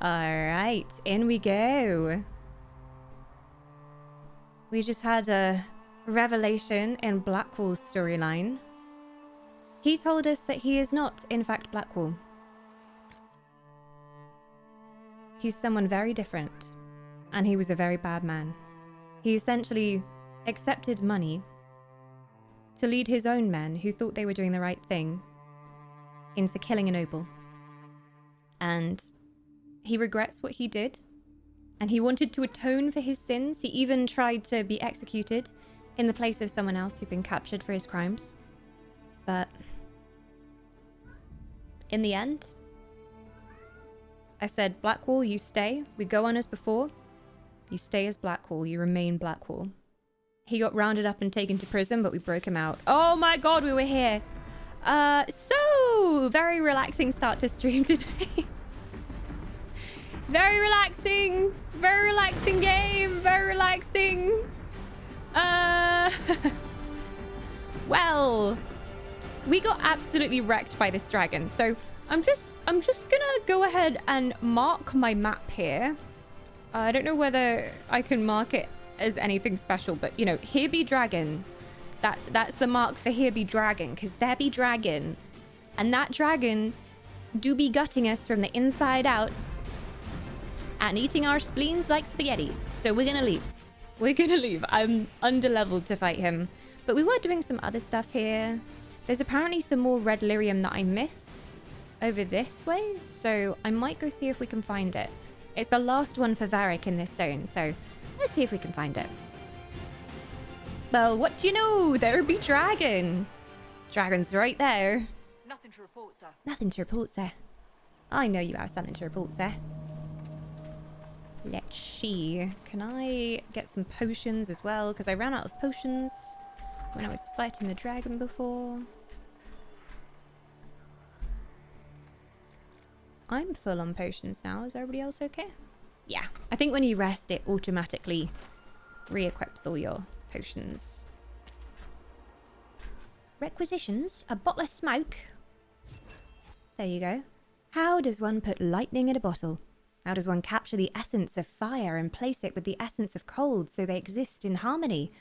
Alright, in we go. We just had a revelation in Blackwall's storyline. He told us that he is not, in fact, Blackwall. He's someone very different, and he was a very bad man. He essentially accepted money to lead his own men who thought they were doing the right thing into killing a noble. And he regrets what he did, and he wanted to atone for his sins. He even tried to be executed in the place of someone else who'd been captured for his crimes. But in the end, I said, Blackwall, you stay. We go on as before. You stay as Blackwall. You remain Blackwall. He got rounded up and taken to prison, but we broke him out. Oh my god, we were here. So very relaxing start to stream today. Very relaxing game, very relaxing. Well, we got absolutely wrecked by this dragon. So I'm just gonna go ahead and mark my map here. I don't know whether I can mark it as anything special, but you know, here be dragon. That's the mark for here be dragon, because there be dragon. And that dragon do be gutting us from the inside out and eating our spleens like spaghettis. So we're gonna leave. We're gonna leave. I'm under-leveled to fight him. But we were doing some other stuff here. There's apparently some more red lyrium that I missed over this way, so I might go see if we can find it. It's the last one for Varric in this zone, so let's see if we can find it. Well, what do you know? There be dragon. Dragon's right there. Nothing to report, sir. Nothing to report, sir. I know you have something to report, sir. Let's see. Can I get some potions as well? Because I ran out of potions when I was fighting the dragon before. I'm full on potions now. Is everybody else okay? Yeah. I think when you rest, it automatically re-equips all your potions. Requisitions? A bottle of smoke? There you go. How does one put lightning in a bottle? How does one capture the essence of fire and place it with the essence of cold so they exist in harmony?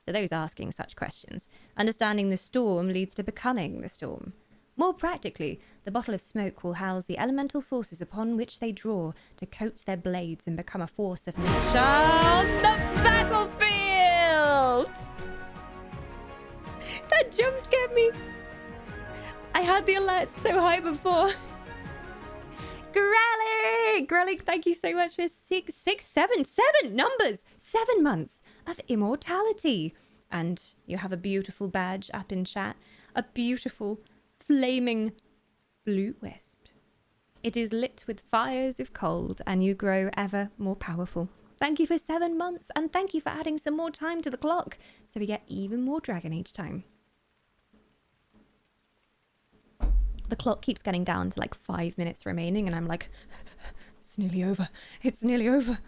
For those asking such questions, understanding the storm leads to becoming the storm. More practically, the bottle of smoke will house the elemental forces upon which they draw to coat their blades and become a force of nature on the battlefield! That jump scared me. I had the alert so high before. Grellic, thank you so much for seven numbers, 7 months of immortality. And you have a beautiful badge up in chat, a beautiful flaming blue wisp. It is lit with fires of cold, and you grow ever more powerful. Thank you for 7 months, and thank you for adding some more time to the clock, so we get even more dragon each time. The clock keeps getting down to like 5 minutes remaining, and I'm like, it's nearly over. It's nearly over.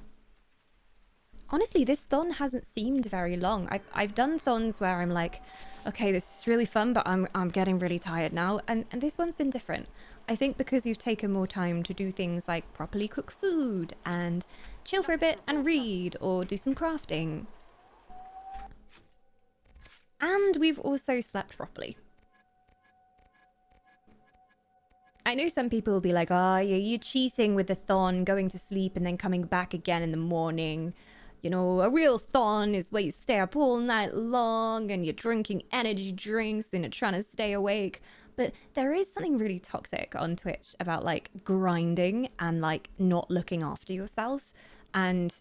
Honestly, this thon hasn't seemed very long. I've done thons where I'm like, okay, this is really fun, but I'm getting really tired now. And this one's been different. I think because you've taken more time to do things like properly cook food and chill for a bit and read or do some crafting. And we've also slept properly. I know some people will be like, oh, yeah, you're cheating with the thon, going to sleep and then coming back again in the morning. You know, a real thon is where you stay up all night long and you're drinking energy drinks and you're trying to stay awake. But there is something really toxic on Twitch about like grinding and like not looking after yourself. And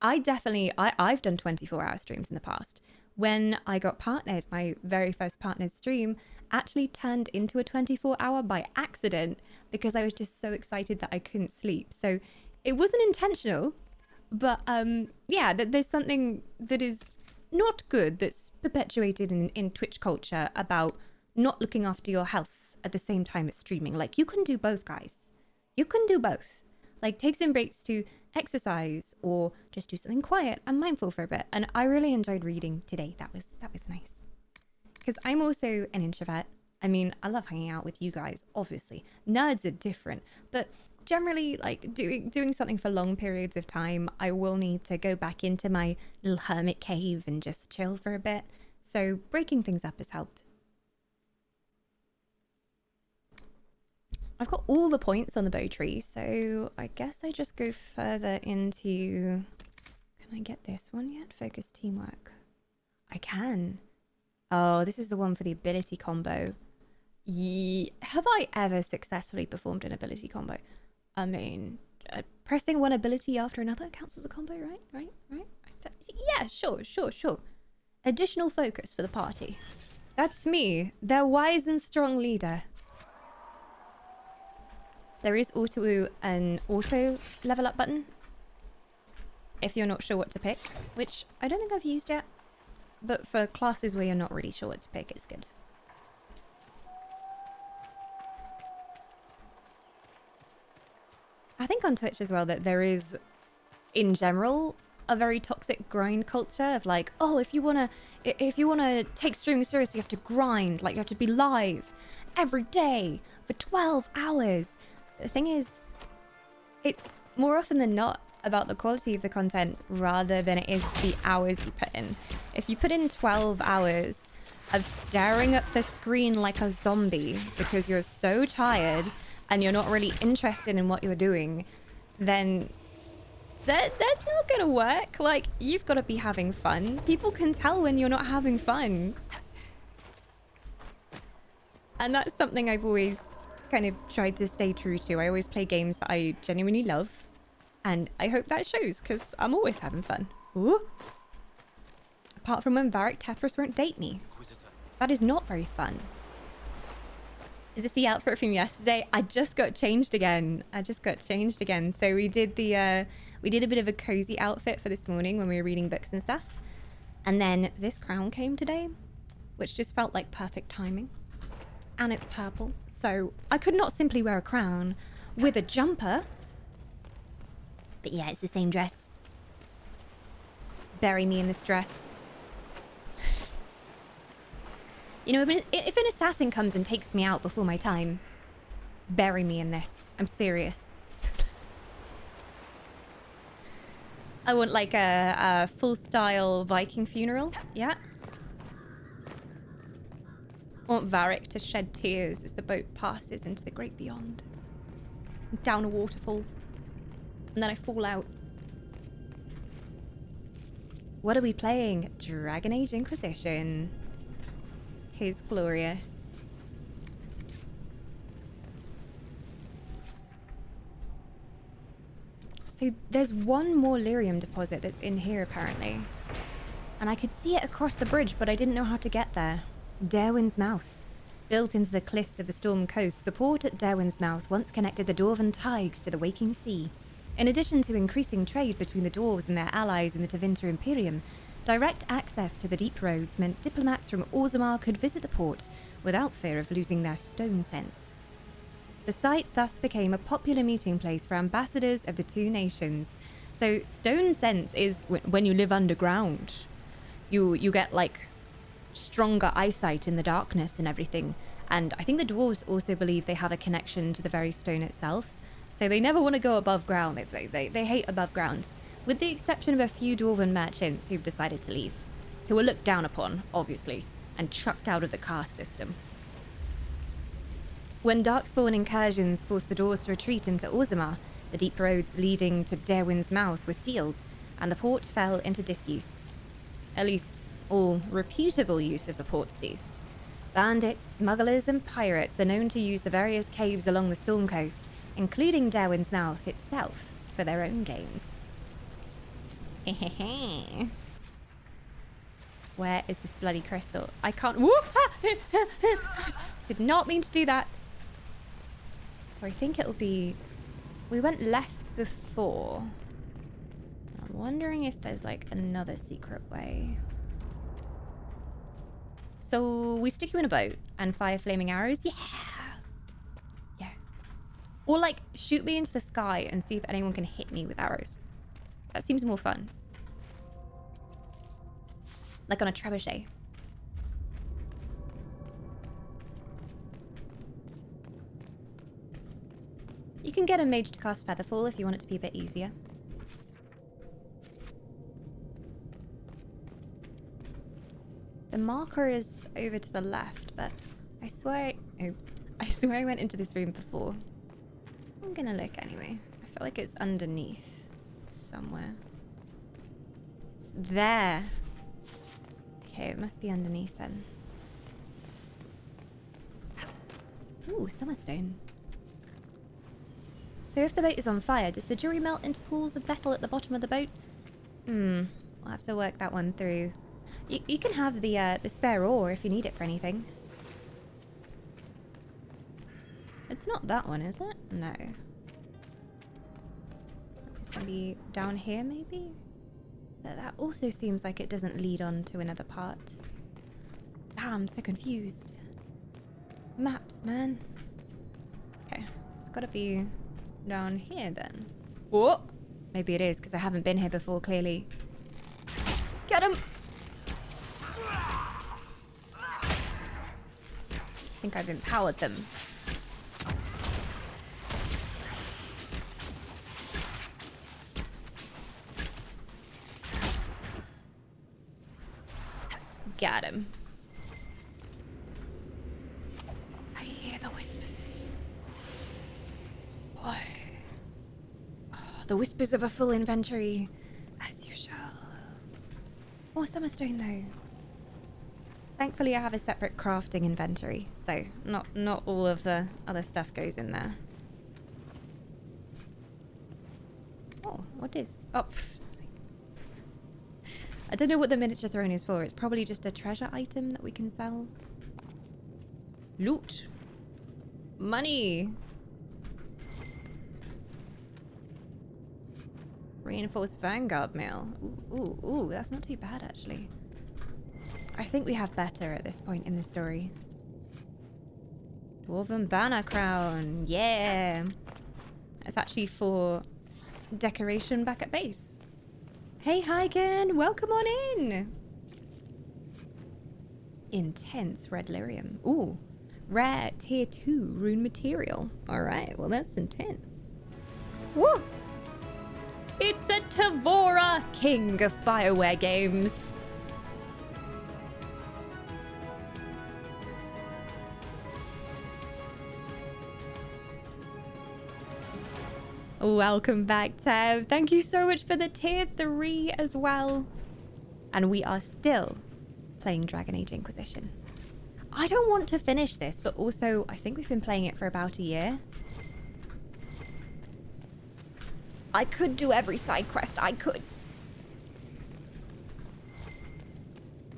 I've done 24-hour streams in the past. When I got partnered, my very first partnered stream actually turned into a 24-hour by accident because I was just so excited that I couldn't sleep. So it wasn't intentional, but yeah, there's something that is not good that's perpetuated in Twitch culture about not looking after your health at the same time as streaming. Like, you can do both, guys. You can do both. Like, take some breaks to exercise or just do something quiet and mindful for a bit. And I really enjoyed reading today. That was nice. Because I'm also an introvert. I mean, I love hanging out with you guys, obviously. Nerds are different. But generally, like, doing something for long periods of time, I will need to go back into my little hermit cave and just chill for a bit. So breaking things up has helped. I've got all the points on the bow tree, so I guess I just go further into... Can I get this one yet? Focus teamwork. I can. Oh, this is the one for the ability combo. Have I ever successfully performed an ability combo? I mean, pressing one ability after another counts as a combo, right? Yeah, sure. Additional focus for the party. That's me, their wise and strong leader. There is an auto level up button if you're not sure what to pick, which I don't think I've used yet, but for classes where you're not really sure what to pick, it's good. I think on Twitch as well that there is, in general, a very toxic grind culture of like, oh, if you wanna take streaming seriously, you have to grind, like you have to be live every day for 12 hours. The thing is, it's more often than not about the quality of the content rather than it is the hours you put in. If you put in 12 hours of staring at the screen like a zombie because you're so tired and you're not really interested in what you're doing, then that's not gonna work. Like, you've got to be having fun. People can tell when you're not having fun. And that's something I've always kind of tried to stay true to. I always play games that I genuinely love, and I hope that shows because I'm always having fun. Ooh. Apart from when Varric Tethras won't date me. That is not very fun. Is this the outfit from yesterday? I just got changed again. So we did a bit of a cozy outfit for this morning when we were reading books and stuff. And then this crown came today, which just felt like perfect timing. And it's purple, so I could not simply wear a crown with a jumper. But yeah, it's the same dress. Bury me in this dress. You know, if an assassin comes and takes me out before my time, bury me in this. I'm serious. I want like a full-style Viking funeral. Yeah. I want Varric to shed tears as the boat passes into the great beyond. Down a waterfall. And then I fall out. What are we playing? Dragon Age Inquisition. 'Tis glorious. So there's one more lyrium deposit that's in here apparently. And I could see it across the bridge, but I didn't know how to get there. Daerwin's Mouth. Built into the cliffs of the Storm Coast, the port at Daerwin's Mouth once connected the Dwarven Tigers to the waking sea. In addition to increasing trade between the dwarves and their allies in the Tevinter Imperium, direct access to the deep roads meant diplomats from Orzammar could visit the port without fear of losing their stone sense. The site thus became a popular meeting place for ambassadors of the two nations. So stone sense is when you live underground. You get like stronger eyesight in the darkness and everything. And I think the dwarves also believe they have a connection to the very stone itself. So they never want to go above ground. They hate above ground. With the exception of a few dwarven merchants who've decided to leave. Who were looked down upon, obviously, and chucked out of the caste system. When Darkspawn incursions forced the dwarves to retreat into Orzammar, the deep roads leading to Daerwin's Mouth were sealed, and the port fell into disuse. At least, all reputable use of the port ceased. Bandits, smugglers, and pirates are known to use the various caves along the Storm Coast, including Daerwin's Mouth itself, for their own gains. Where is this bloody crystal? I can't... Whoop! Did not mean to do that. So I think it'll be... We went left before. I'm wondering if there's like another secret way. So we stick you in a boat and fire flaming arrows? Yeah! Yeah. Or like shoot me into the sky and see if anyone can hit me with arrows. That seems more fun. Like on a trebuchet. You can get a mage to cast Featherfall if you want it to be a bit easier. The marker is over to the left, but I swear... Oops. I swear I went into this room before. I'm gonna look anyway. I feel like it's underneath somewhere. It's there. Okay, it must be underneath then. Ooh, Summerstone. So if the boat is on fire, does the jury melt into pools of metal at the bottom of the boat? We'll have to work that one through. You can have the spare ore if you need it for anything. It's not that one, is it? No. It's gonna be down here, maybe? That also seems like it doesn't lead on to another part. Ah, I'm so confused. Maps, man. Okay, it's gotta be down here then. What? Maybe it is, because I haven't been here before, clearly. Get him! I think I've empowered them. Got him. I hear the whispers. Boy. Oh, the whispers of a full inventory, as usual. More Summerstone though. Thankfully I have a separate crafting inventory, so not all of the other stuff goes in there. Oh, what is... Oh, I don't know what the miniature throne is for. It's probably just a treasure item that we can sell. Loot. Money. Reinforced Vanguard mail. Ooh, that's not too bad actually. I think we have better at this point in the story. Dwarven banner crown. Yeah. It's actually for decoration back at base. Hey, Hyken. Welcome on in. Intense red lyrium. Ooh. Rare tier 2 rune material. All right. Well, that's intense. Woo. It's a Tavora, king of BioWare games. Welcome back, Tev. Thank you so much for the tier 3 as well. And we are still playing Dragon Age Inquisition. I don't want to finish this, but also I think we've been playing it for about a year. I could do every side quest. I could.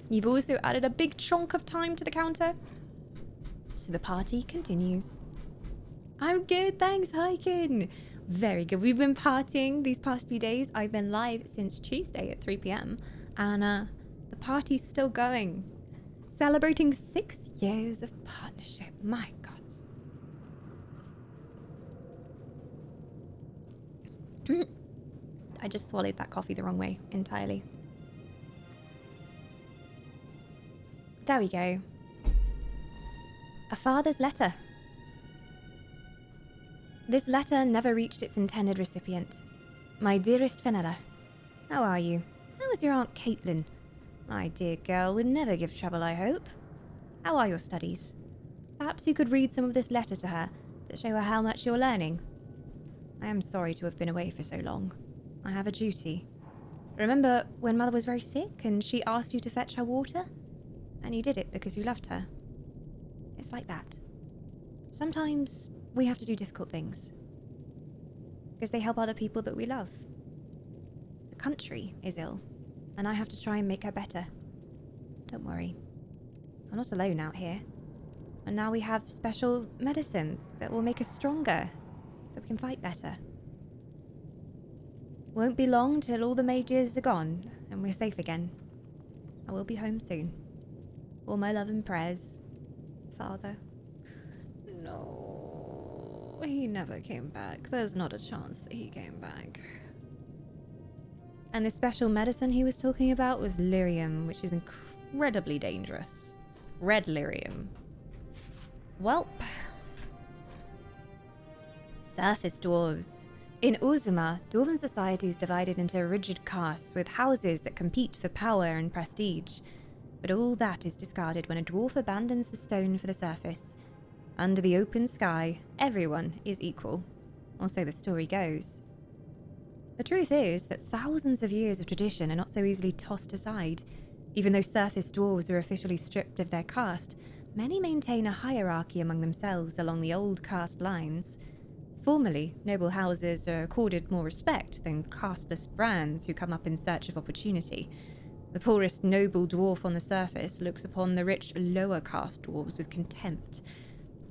You've also added a big chunk of time to the counter. So the party continues. I'm good, thanks, Hyken. Very good. We've been partying these past few days. I've been live since Tuesday at 3 p.m. And the party's still going. Celebrating 6 years of partnership. My God. I just swallowed that coffee the wrong way entirely. There we go. A father's letter. This letter never reached its intended recipient. My dearest Fenella, how are you? How is your Aunt Caitlin? My dear girl would never give trouble, I hope. How are your studies? Perhaps you could read some of this letter to her to show her how much you're learning. I am sorry to have been away for so long. I have a duty. Remember when Mother was very sick and she asked you to fetch her water? And you did it because you loved her. It's like that. Sometimes we have to do difficult things. Because they help other people that we love. The country is ill, and I have to try and make her better. Don't worry. I'm not alone out here. And now we have special medicine that will make us stronger, so we can fight better. Won't be long till all the mages are gone, and we're safe again. I will be home soon. All my love and prayers. Father. No, he never came back. There's not a chance that he came back. And the special medicine he was talking about was lyrium, which is incredibly dangerous. Red lyrium. Welp. Surface dwarves. In Uzuma, dwarven society is divided into rigid castes with houses that compete for power and prestige. But all that is discarded when a dwarf abandons the stone for the surface. Under the open sky, everyone is equal. Or so the story goes. The truth is that thousands of years of tradition are not so easily tossed aside. Even though surface dwarves are officially stripped of their caste, many maintain a hierarchy among themselves along the old caste lines. Formally, noble houses are accorded more respect than casteless brands who come up in search of opportunity. The poorest noble dwarf on the surface looks upon the rich lower caste dwarves with contempt.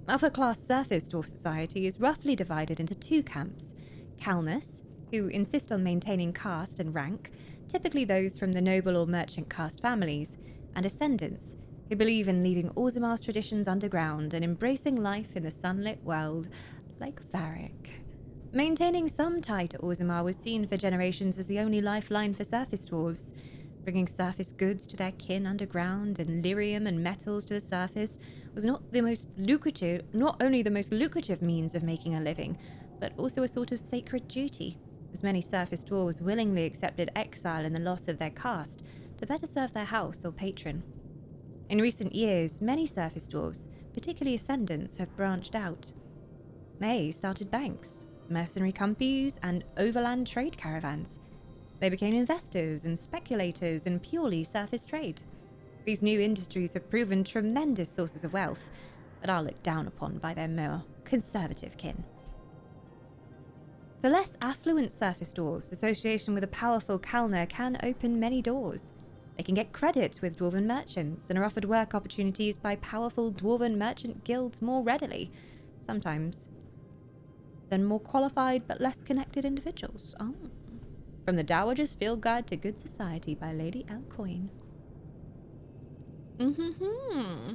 Upper-class surface dwarf society is roughly divided into two camps. Calnus, who insist on maintaining caste and rank, typically those from the noble or merchant caste families, and Ascendants, who believe in leaving Orzamar's traditions underground and embracing life in the sunlit world, like Varric. Maintaining some tie to Orzamar was seen for generations as the only lifeline for surface dwarves. Bringing surface goods to their kin underground and lyrium and metals to the surface was not only the most lucrative means of making a living, but also a sort of sacred duty, as many surface dwarves willingly accepted exile and the loss of their caste to better serve their house or patron. In recent years, many surface dwarves, particularly Ascendants, have branched out. They started banks, mercenary companies, and overland trade caravans. They became investors and speculators in purely surface trade. These new industries have proven tremendous sources of wealth, but are looked down upon by their more conservative kin. For less affluent surface dwarves, association with a powerful Kalnar can open many doors. They can get credit with dwarven merchants and are offered work opportunities by powerful dwarven merchant guilds more readily, sometimes, than more qualified but less connected individuals. Oh. From the Dowager's Field Guide to Good Society by Lady Alcoin. Mm-hmm.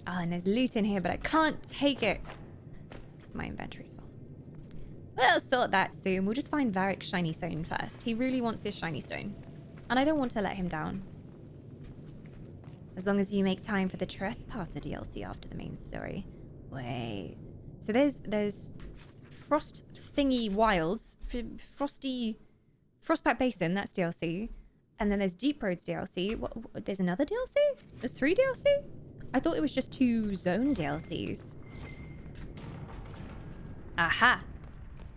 Oh, and there's loot in here, but I can't take it because my inventory's full. We'll sort that soon. We'll just find Varric's shiny stone first. He really wants his shiny stone. And I don't want to let him down. As long as you make time for the Trespasser DLC after the main story. Wait. So there's Frost Thingy Wilds. Frostback Basin, that's DLC. And then there's Deep Roads DLC. What, there's another DLC? There's 3 DLC? I thought it was just 2 zone DLCs. Aha!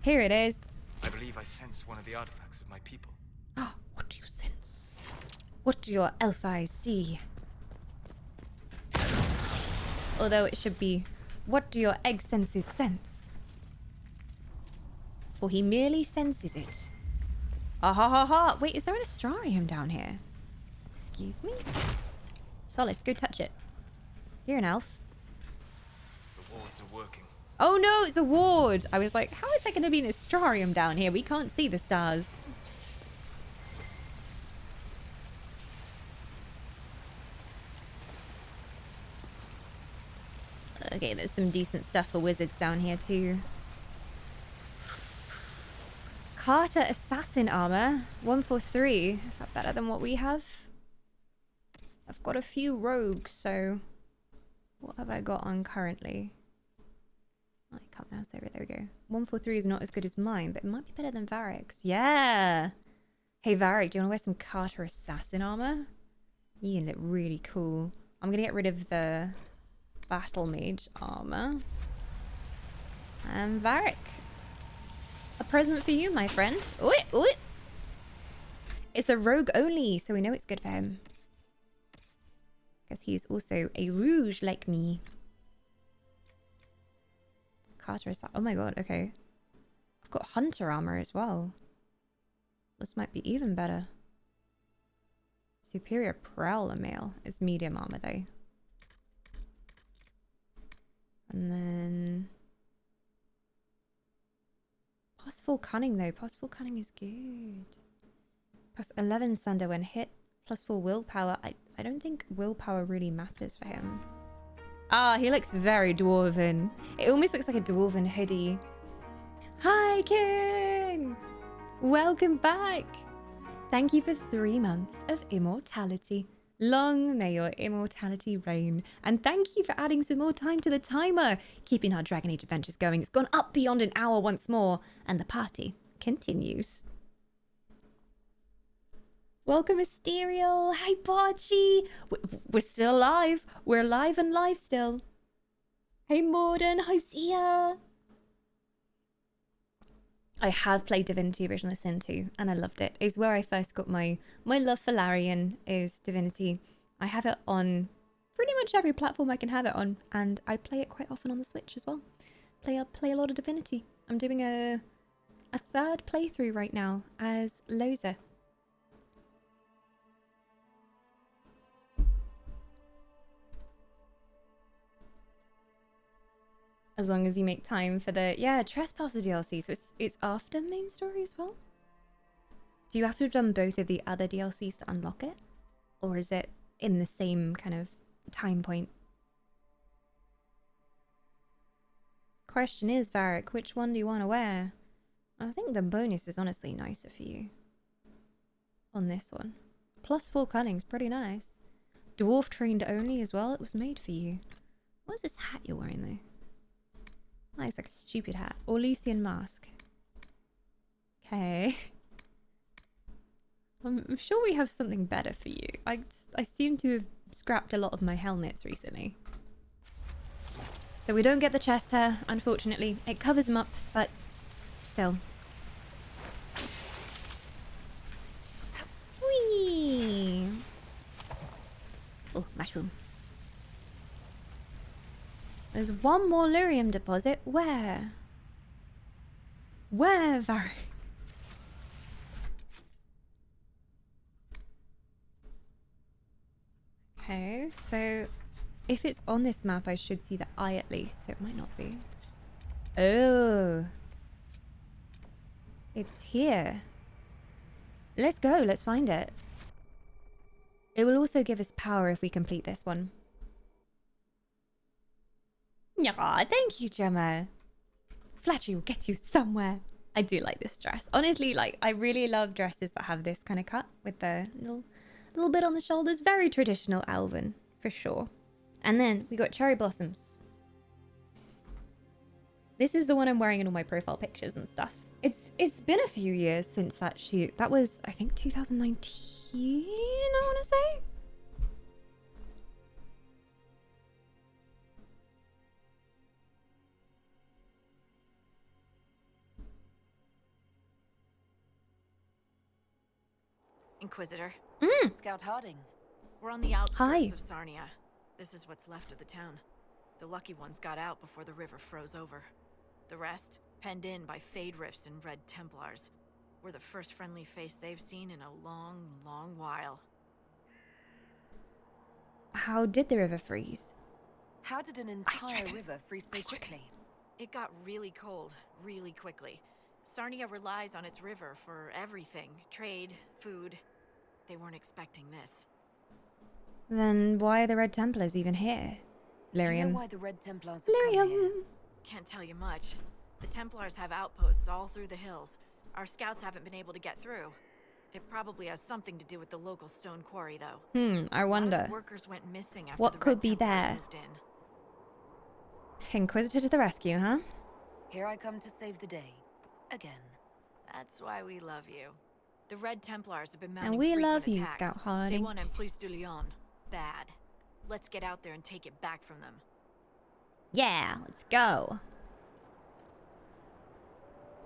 Here it is. I believe I sense one of the artifacts of my people. Oh, what do you sense? What do your elf eyes see? Although it should be, what do your egg senses sense? For he merely senses it. Ah ha ha ha! Wait, is there an astrarium down here? Excuse me? Solace, go touch it. You're an elf. The wards are working. Oh no, it's a ward! I was like, how is there going to be an astrarium down here? We can't see the stars. Okay, there's some decent stuff for wizards down here too. Carter Assassin Armor, 143. Is that better than what we have? I've got a few rogues, so... What have I got on currently? I can't mouse over it. There we go. 143 is not as good as mine, but it might be better than Varric's. Yeah! Hey Varric, do you want to wear some Carter Assassin Armor? You look really cool. I'm going to get rid of the Battle Mage Armor. And Varric. A present for you, my friend. Ooh it, ooh it. It's a rogue only, so we know it's good for him. Because he's also a rouge like me. Carter, oh my god, okay. I've got hunter armor as well. This might be even better. Superior prowler mail is medium armor though. And then... +4 cunning though. +4 cunning is good. +11 sunder when hit. +4 willpower. I don't think willpower really matters for him. Ah, he looks very dwarven. It almost looks like a dwarven hoodie. Hi, King! Welcome back! Thank you for 3 months of immortality. Long may your immortality reign. And thank you for adding some more time to the timer, keeping our Dragon Age adventures going. It's gone up beyond an hour once more, and the party continues. Welcome, Mysterial. Hi, Barchi. We're still alive. We're alive and live still. Hey, Morden. Hi, Zia. I have played Divinity Original Sin 2, and I loved it. It's where I first got my love for Larian, is Divinity. I have it on pretty much every platform I can have it on, and I play it quite often on the Switch as well. Play a lot of Divinity. I'm doing a third playthrough right now as Loza. As long as you make time for the, Trespasser DLC. So it's after main story as well? Do you have to have done both of the other DLCs to unlock it? Or is it in the same kind of time point? Question is, Varric, which one do you want to wear? I think the bonus is honestly nicer for you. On this one. +4 cunning's pretty nice. Dwarf trained only as well. It was made for you. What is this hat you're wearing though? Oh, it's like a stupid hat. Or Lucian mask. Okay. I'm sure we have something better for you. I seem to have scrapped a lot of my helmets recently. So we don't get the chest hair, unfortunately. It covers them up, but still. Whee! Oh, mushroom. There's one more lyrium deposit. Where? Where, Varric? Okay, so if it's on this map, I should see the eye at least, so it might not be. Oh. It's here. Let's go, let's find it. It will also give us power if we complete this one. Yeah, thank you, Gemma. Flattery will get you somewhere. I do like this dress. Honestly, like, I really love dresses that have this kind of cut with the little bit on the shoulders. Very traditional elven, for sure. And then we got cherry blossoms. This is the one I'm wearing in all my profile pictures and stuff. It's been a few years since that shoot. That was, I think, 2019, I want to say. Inquisitor. Scout Harding. We're on the outskirts of Sarnia. This is what's left of the town. The lucky ones got out before the river froze over. The rest, penned in by Fade Rifts and Red Templars. We're the first friendly face they've seen in a long, long while. How did the river freeze? How did an entire river freeze so quickly? It got really cold, really quickly. Sarnia relies on its river for everything. Trade, food. They weren't expecting this. Then why are the Red Templars even here? Lyrium. Do you know why the Red Templars have come here? Can't tell you much. The Templars have outposts all through the hills. Our scouts haven't been able to get through. It probably has something to do with the local stone quarry, though. I wonder. The workers went missing after What the could Red be Templars there? moved in. Inquisitor to the rescue, huh? Here I come to save the day. Again. That's why we love you. The Red Templars have been mounting And we frequent love you, attacks. Scout They Harding. want Emprise de Lyon. Bad. Let's get out there and take it back from them. Yeah, let's go.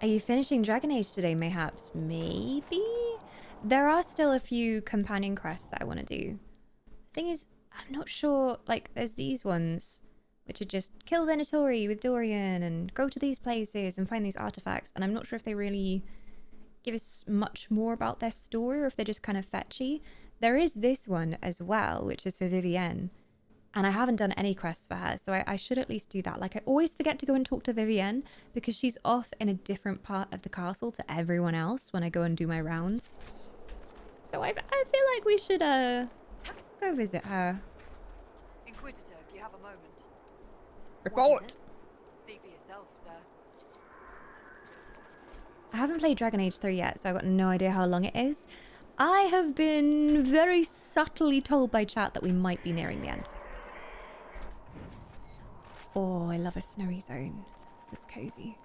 Are you finishing Dragon Age today, mayhaps? Maybe? There are still a few companion quests that I want to do. Thing is, I'm not sure, like, there's these ones, which are just kill Venatori with Dorian and go to these places and find these artifacts, and I'm not sure if they really give us much more about their story or if they're just kind of fetchy. There is this one as well, which is for Vivienne, and I haven't done any quests for her, so I should at least do that. Like, I always forget to go and talk to Vivienne because she's off in a different part of the castle to everyone else when I go and do my rounds. So I feel like we should go visit her. Inquisitor, if you have a moment. Report! See for yourself, sir. I haven't played Dragon Age 3 yet, so I've got no idea how long it is. I have been very subtly told by chat that we might be nearing the end. Oh, I love a snowy zone. This is cozy.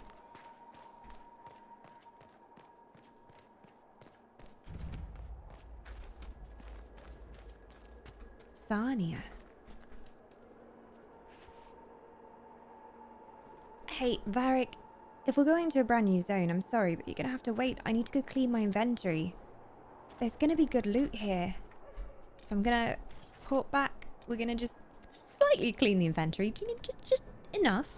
Sarnia. Hey, Varric, if we're going to a brand new zone, I'm sorry, but you're gonna have to wait. I need to go clean my inventory. There's gonna be good loot here. So I'm gonna port back. We're gonna just slightly clean the inventory. Do you need just enough?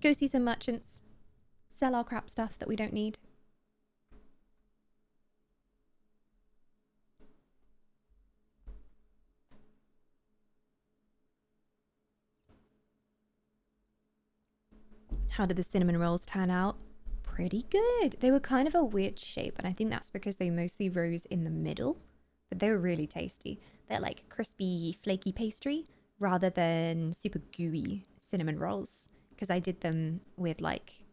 Go see some merchants. Sell our crap stuff that we don't need. How did the cinnamon rolls turn out? Pretty good. They were kind of a weird shape, and I think that's because they mostly rose in the middle, but they were really tasty. They're like crispy, flaky pastry rather than super gooey cinnamon rolls, because I did them with like,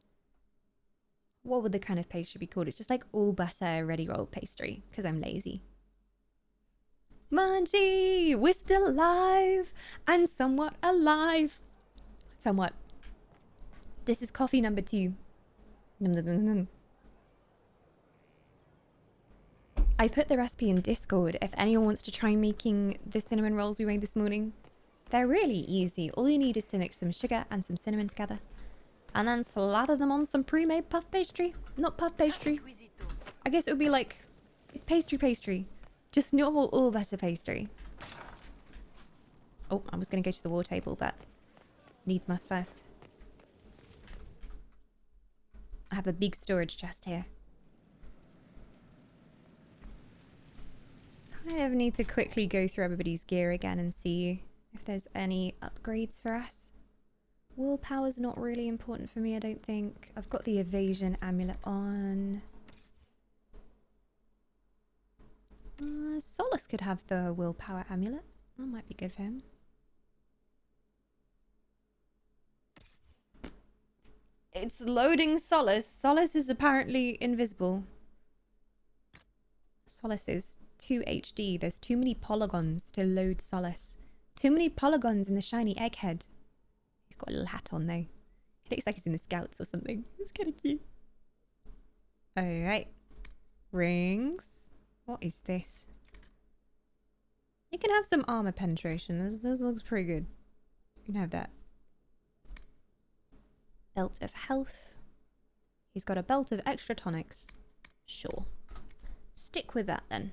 what would the kind of pastry be called? It's just like all butter ready rolled pastry, because I'm lazy. Manji, we're still alive and somewhat alive. Somewhat. This is coffee number 2. I put the recipe in Discord if anyone wants to try making the cinnamon rolls we made this morning. They're really easy. All you need is to mix some sugar and some cinnamon together. And then slather them on some pre-made puff pastry. Not puff pastry. I guess it would be like, it's pastry. Just normal all butter pastry. Oh, I was going to go to the war table, but needs must first. I have a big storage chest here. Kind of need to quickly go through everybody's gear again and see if there's any upgrades for us. Willpower's not really important for me, I don't think. I've got the evasion amulet on. Solus could have the willpower amulet. That might be good for him. It's loading Solus. Solus is apparently invisible. Solus is 2 HD. There's too many polygons to load Solus. Too many polygons in the shiny egghead. He's got a little hat on though. He looks like he's in the scouts or something. It's kind of cute. Alright. Rings. What is this? You can have some armor penetration. This looks pretty good. You can have that. Belt of health. He's got a belt of extra tonics. Sure. Stick with that then.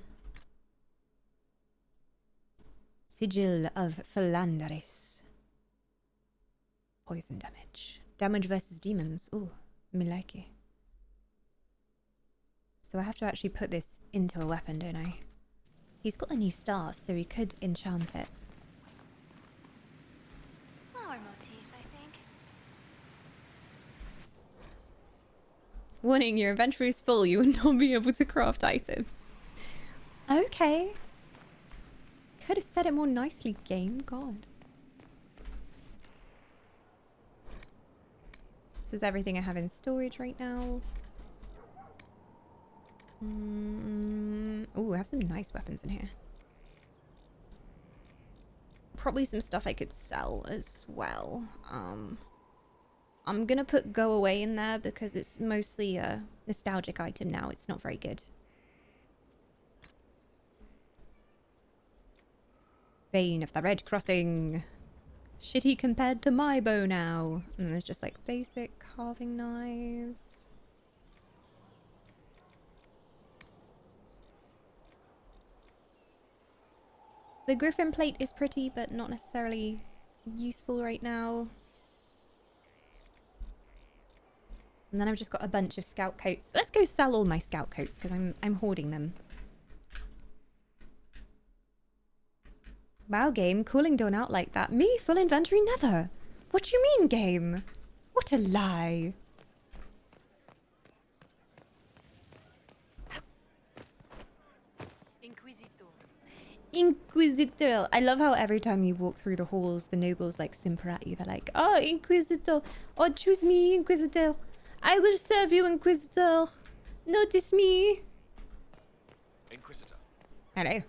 Sigil of Philanderis. Poison damage. Damage versus demons. Ooh, me like it. So I have to actually put this into a weapon, don't I? He's got a new staff, so he could enchant it. Flower motif, I think. Warning, your inventory is full. You will not be able to craft items. Okay. Could have said it more nicely, game. God. This is everything I have in storage right now. Oh, I have some nice weapons in here. Probably some stuff I could sell as well. I'm gonna put go away in there because it's mostly a nostalgic item now. It's not very good. Bane of the Red Crossing. Shitty compared to my bow now. And there's just like basic carving knives. The griffin plate is pretty, but not necessarily useful right now. And then I've just got a bunch of scout coats. Let's go sell all my scout coats because I'm hoarding them. Wow, game, cooling down out like that. Me, full inventory, never. What do you mean, game? What a lie. Inquisitor. I love how every time you walk through the halls, the nobles like simper at you. They're like, oh, Inquisitor. Oh, choose me, Inquisitor. I will serve you, Inquisitor. Notice me. Inquisitor. Hello.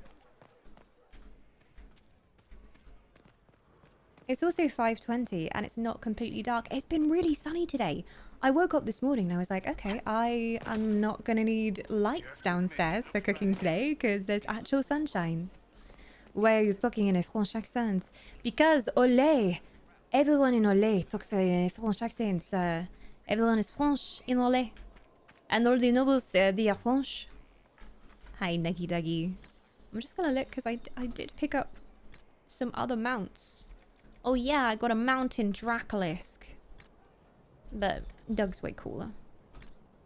It's also 5:20 and it's not completely dark. It's been really sunny today. I woke up this morning and I was like, okay, I am not going to need lights downstairs for cooking today because there's actual sunshine. Why are you talking in a French accent? Because Olé, everyone in Olé talks a French accent. Everyone is French in Olé. And all the nobles, they are French. Hi, Nuggy Duggy. I'm just going to look because I did pick up some other mounts. Oh yeah, I got a mountain Dracolisk. But Doug's way cooler.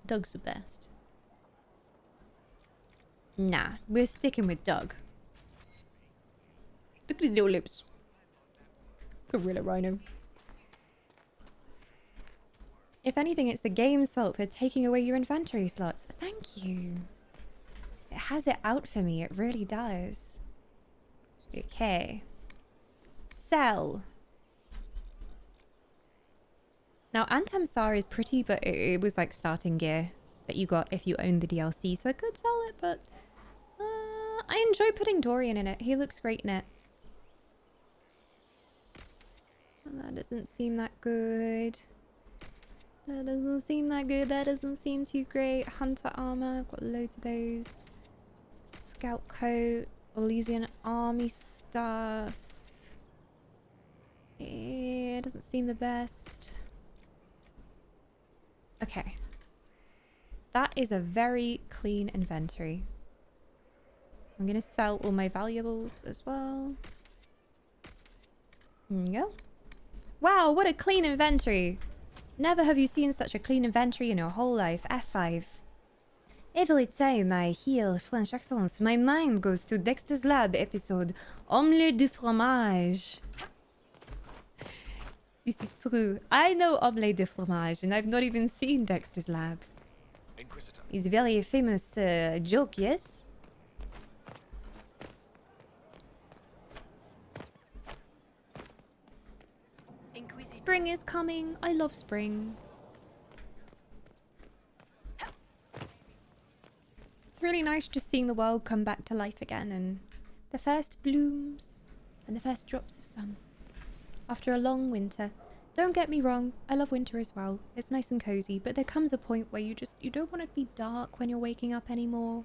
Doug's the best. Nah, we're sticking with Doug. Look at his little lips. Gorilla Rhino. If anything, it's the game's fault for taking away your inventory slots. Thank you. It has it out for me, it really does. Okay. Sell. Now, Antamsar is pretty, but it was like starting gear that you got if you owned the DLC, so I could sell it, but I enjoy putting Dorian in it. He looks great in it. That doesn't seem that good. That doesn't seem that good. That doesn't seem too great. Hunter armor. I've got loads of those. Scout coat. Elysian army stuff. It doesn't seem the best. Okay. That is a very clean inventory. I'm going to sell all my valuables as well. There you go. Wow, what a clean inventory. Never have you seen such a clean inventory in your whole life. F5. Every time I hear French accents, my mind goes to Dexter's Lab episode Omelette du fromage. This is true. I know Omelette de fromage, and I've not even seen Dexter's Lab. Inquisitor. It's a very famous joke, yes? Spring is coming. I love spring. It's really nice just seeing the world come back to life again and the first blooms and the first drops of sun after a long winter. Don't get me wrong, I love winter as well. It's nice and cozy, but there comes a point where you don't want it to be dark when you're waking up anymore.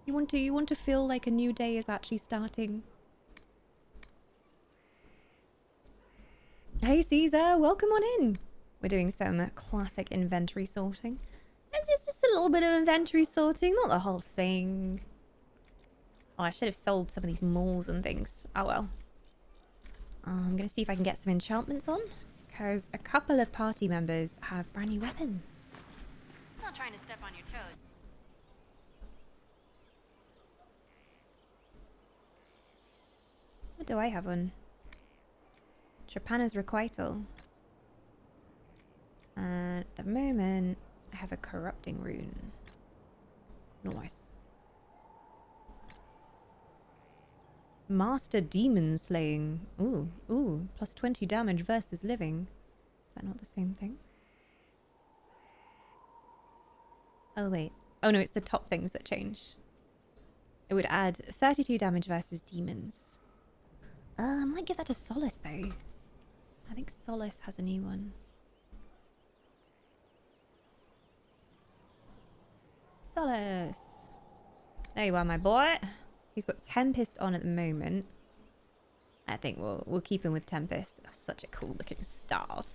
You want to feel like a new day is actually starting. Hey Caesar, welcome on in. We're doing some classic inventory sorting. It's just a little bit of inventory sorting, not the whole thing. Oh, I should have sold some of these malls and things. Oh well. I'm gonna see if I can get some enchantments on, because a couple of party members have brand new weapons. Not trying to step on your toes. What do I have on? Trapana's Requital. And at the moment, I have a Corrupting Rune. Nice. Master Demon Slaying. Ooh. Plus 20 damage versus living. Is that not the same thing? Oh, wait. Oh, no, it's the top things that change. It would add 32 damage versus demons. I might give that to Solace, though. I think Solace has a new one. Solace. There you are, my boy. He's got Tempest on at the moment. I think we'll keep him with Tempest. That's such a cool looking staff.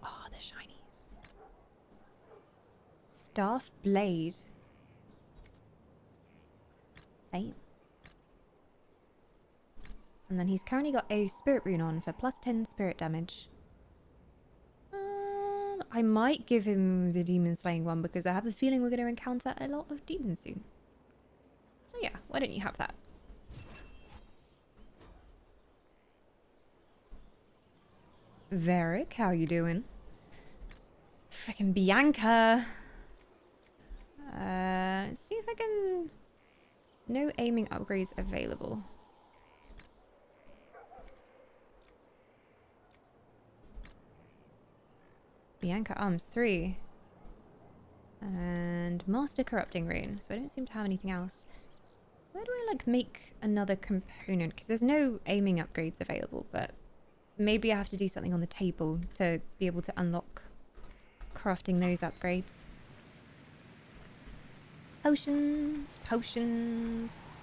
Oh, the shinies. Staff Blade. Hey. And then he's currently got a Spirit Rune on for plus 10 spirit damage. I might give him the Demon Slaying one because I have a feeling we're going to encounter a lot of demons soon. So yeah, why don't you have that? Varric, how you doing? Frickin' Bianca! See if I can... No aiming upgrades available. Bianca Arms 3. And Master Corrupting Rune. So I don't seem to have anything else. Where do I like make another component? Because there's no aiming upgrades available, but maybe I have to do something on the table to be able to unlock crafting those upgrades. Potions, potions,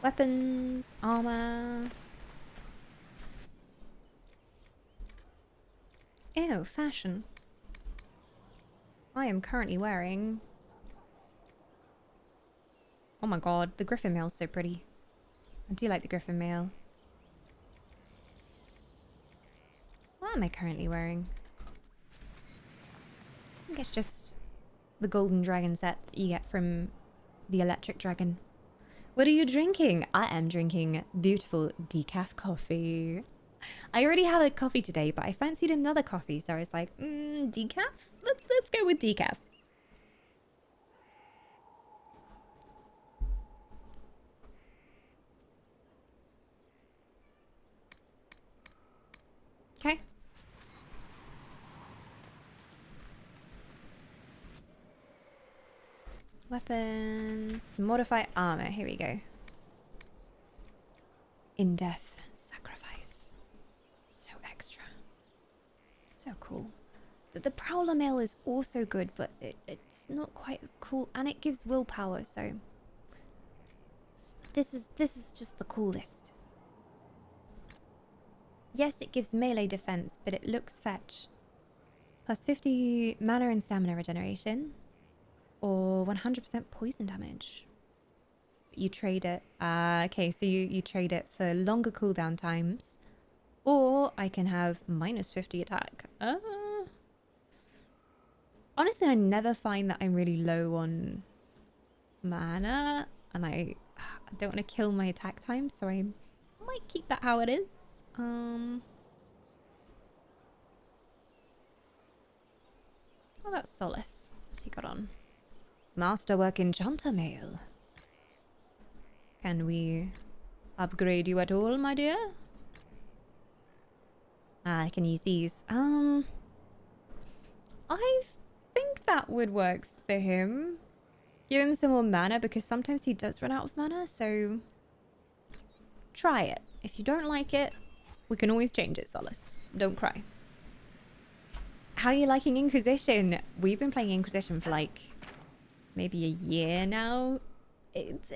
weapons, armor. Ew, fashion. I am currently wearing... Oh my god, the griffin mail is so pretty. I do like the griffin mail. What am I currently wearing? I think it's just the golden dragon set that you get from the electric dragon. What are you drinking? I am drinking beautiful decaf coffee. I already had a coffee today, but I fancied another coffee, so I was like, decaf? Let's go with decaf. Okay. Weapons. Modify armor. Here we go. In death. Sacrifice. So extra. So cool. The Prowler Mail is also good, but it's not quite as cool. And it gives willpower, so... This is just the coolest. Yes, it gives melee defense, but it looks fetch. Plus 50 mana and stamina regeneration. Or 100% poison damage. You trade it. Okay, so you trade it for longer cooldown times. Or I can have minus 50 attack. Honestly, I never find that I'm really low on mana. And I don't want to kill my attack time, so I might keep that how it is. How about Solace? What's he got on? Masterwork Enchanter Mail. Can we upgrade you at all, my dear? I can use these. I think that would work for him. Give him some more mana, because sometimes he does run out of mana, so... Try it. If you don't like it, we can always change it, Solace. Don't cry. How are you liking Inquisition? We've been playing Inquisition for like... maybe a year now. It's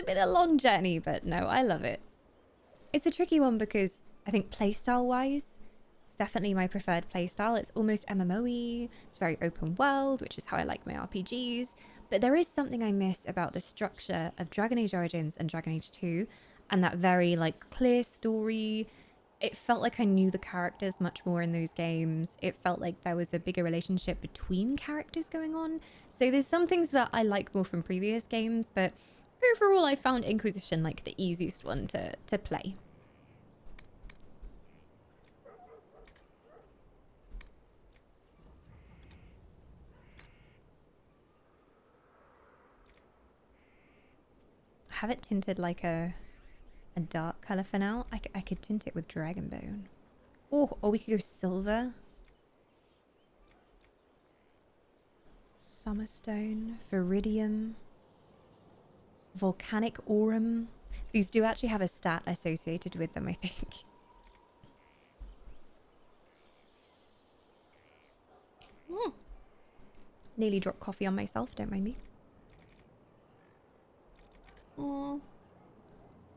been a long journey, but no, I love it. It's a tricky one because I think playstyle wise, it's definitely my preferred playstyle. It's almost MMO-y, it's very open world, which is how I like my RPGs. But there is something I miss about the structure of Dragon Age Origins and Dragon Age 2, and that very like clear story. It felt like I knew the characters much more in those games. It felt like there was a bigger relationship between characters going on. So there's some things that I like more from previous games, but overall I found Inquisition like the easiest one to play. I have it tinted like a dark colour for now. I could tint it with Dragonbone. Oh, or we could go silver. Summerstone, Viridium, Volcanic Aurum. These do actually have a stat associated with them, I think. Nearly dropped coffee on myself, don't mind me.